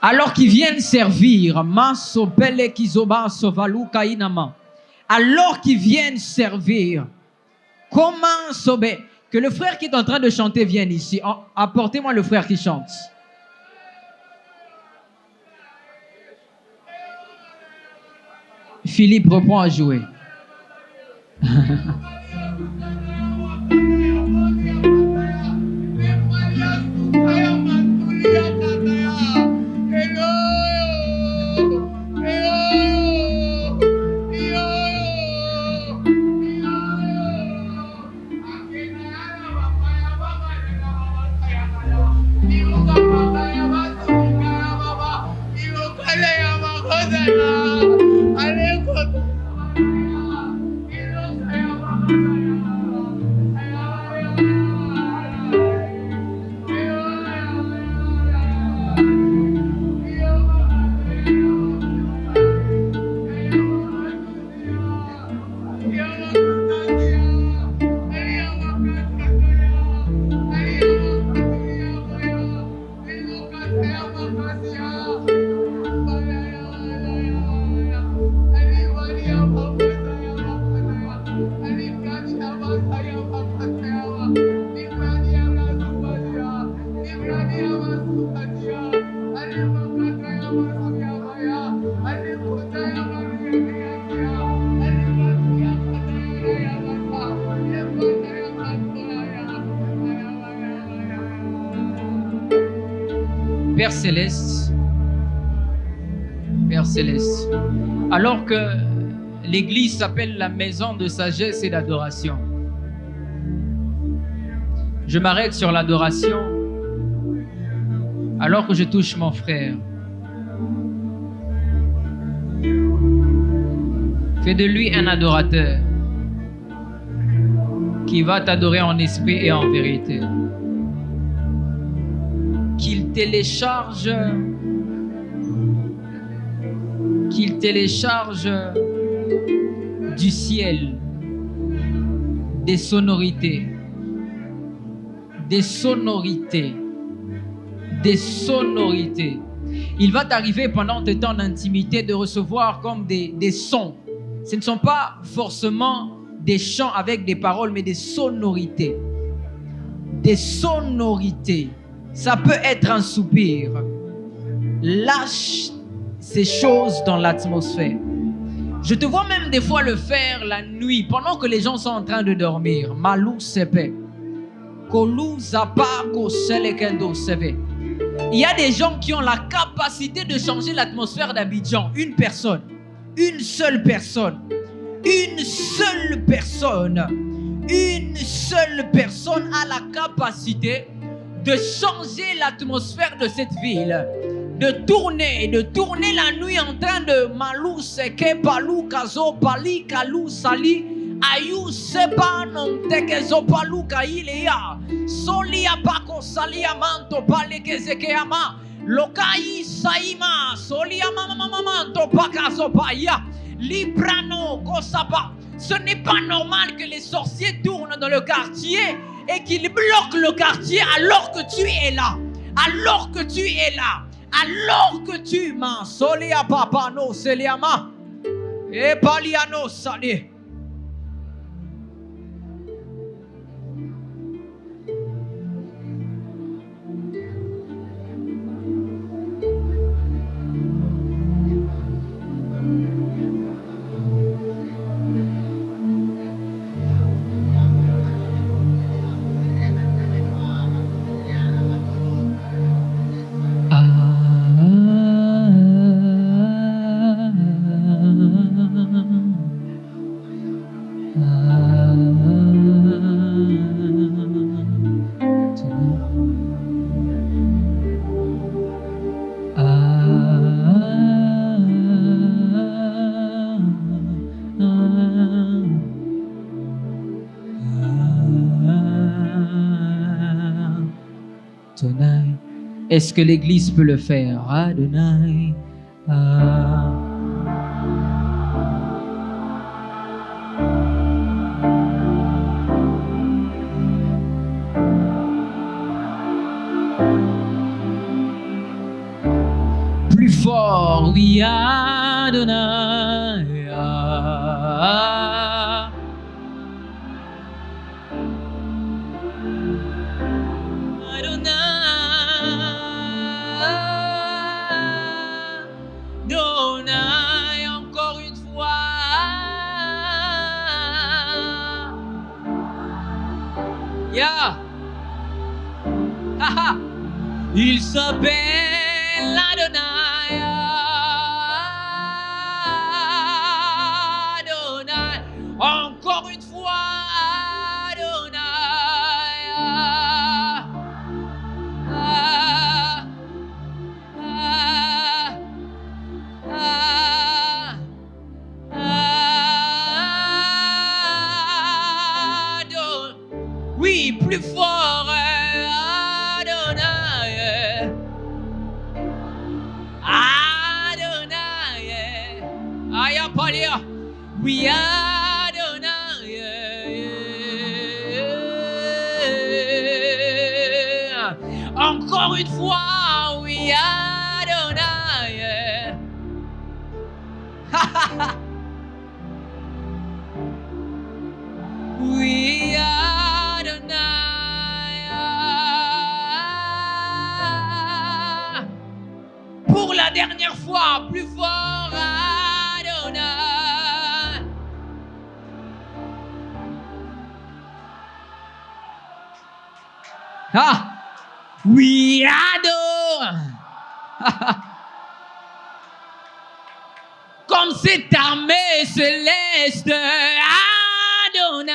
Alors qu'ils viennent servir, alors qu'ils viennent servir, comment sauver? Que le frère qui est en train de chanter vienne ici. Apportez-moi le frère qui chante. Philippe reprend à jouer. Père Céleste, Père Céleste, alors que l'église s'appelle la maison de sagesse et d'adoration, je m'arrête sur l'adoration alors que je touche mon frère. Fais de lui un adorateur qui va t'adorer en esprit et en vérité. Qu'il télécharge du ciel des sonorités, Il va t'arriver pendant tes temps d'intimité de recevoir comme des sons. Ce ne sont pas forcément des chants avec des paroles, mais des sonorités. Des sonorités. Ça peut être un soupir. Lâche ces choses dans l'atmosphère. Je te vois même des fois le faire la nuit, pendant que les gens sont en train de dormir. Malou sepe. Kolou zapa koselekendo seve. Il y a des gens qui ont la capacité de changer l'atmosphère d'Abidjan. Une personne. Une seule personne. Une seule personne. Une seule personne a la capacité de changer l'atmosphère de cette ville, de tourner la nuit en train de malou seke palou kazo pali kalou sali ayou seba non tekezo palou kaileya solia bako salia manto pale kezeke ama lokai saima solia mama manto pakazo paya librano kosaba. Ce n'est pas normal que les sorciers tournent dans le quartier et qu'ils bloquent le quartier alors que tu es là. Alors que tu es là. Alors que tu m'as solia papa no seliama et paliano sali. Adonai. Est-ce que l'Église peut le faire? Adonai. Plus fort, oui, Adonai. Adonai, encore une fois. Yeah. Haha. Il s'appelle Adonai. Adonai, encore une fois. Adonai. Oui, plus fort, Adonai. Adonai. Aya Palia. Oui, Adonai. Encore une fois, oui, Adonai. Oui, Adonai. Pour la dernière fois, plus fort, Adonai. Ah, oui, Adonai. Comme cette armée céleste, Adonai.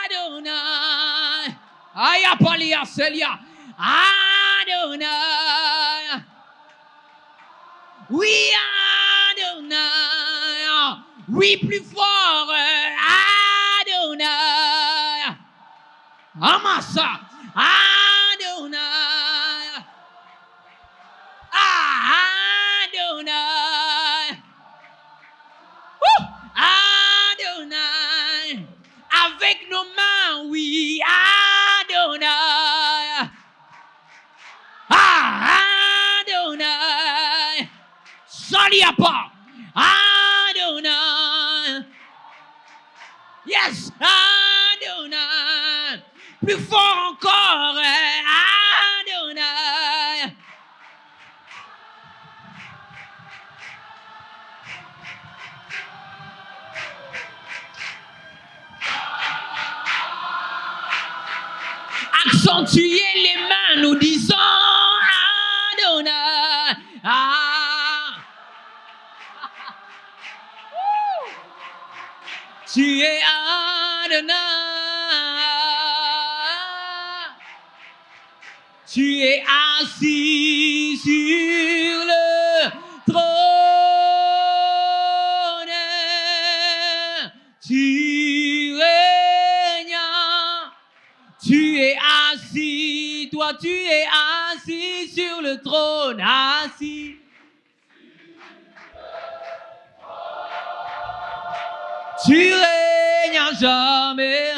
Adonai. Aya Palia Celia. Adonai. Oui, Adonai. Oui, plus fort. Adonai. Amasa. Adonai. Adonai. Adonai. Avec nos mains, oui, Adonai. Adonai. Saliapa. Adonai. Yes, Adonai. Plus fort encore, Adonai. Accentuez les mains, nous disons Adonai. Tu es Adonai. Tu es assis sur le trône. Tu règnes. Tu es assis, toi tu es assis sur le trône, assis. Tu règnes à jamais.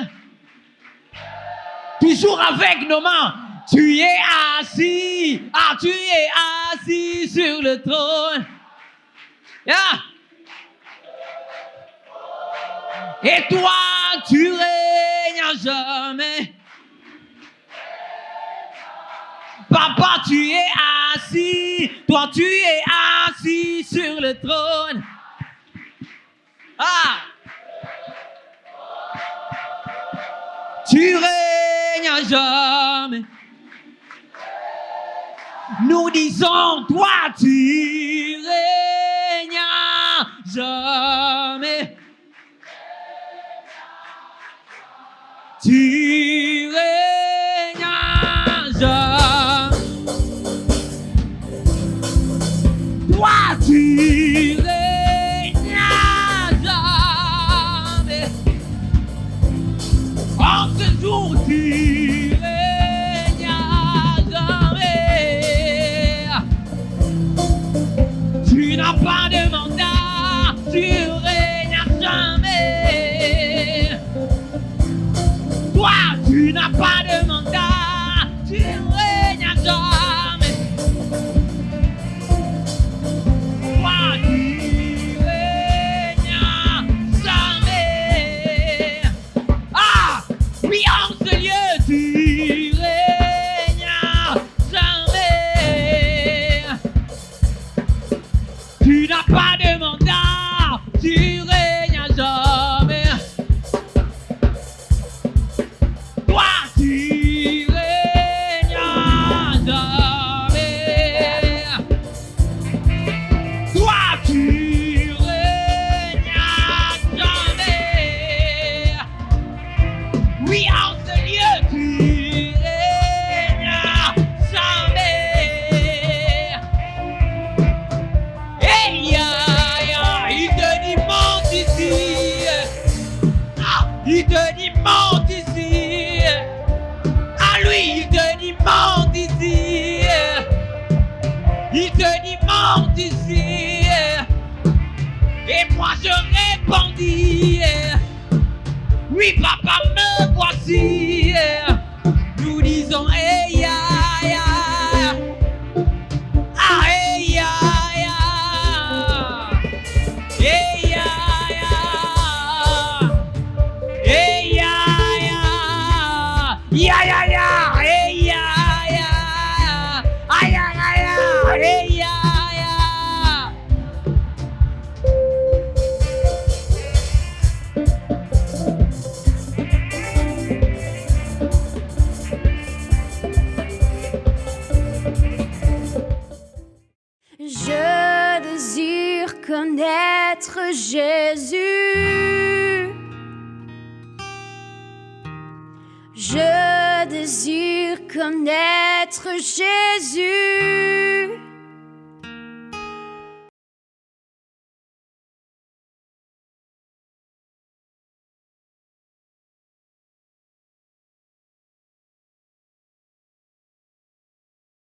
Toujours avec nos mains. Tu es assis. Ah, tu es assis sur le trône. Yeah. Et toi, tu règnes à jamais. Papa, tu es assis. Toi, tu es assis sur le trône. Ah. Tu règnes à jamais. Nous disons, toi, tu règnes à jamais. Tu règnes à jamais. Toi, tu règnes à jamais. En ce jour, Il te dit monte ici. À lui, il te dit monte ici. Il te dit monte ici. Et moi je répondis, oui papa me voici. Nous disons hey ya ya. Ah hey ya ya. Hey ya ya. Hey ya ya. Ya ya ya. Hey ya ya. Ay ya ya. Hey ya ya. Je désire connaître Jésus. Je désire connaître Jésus.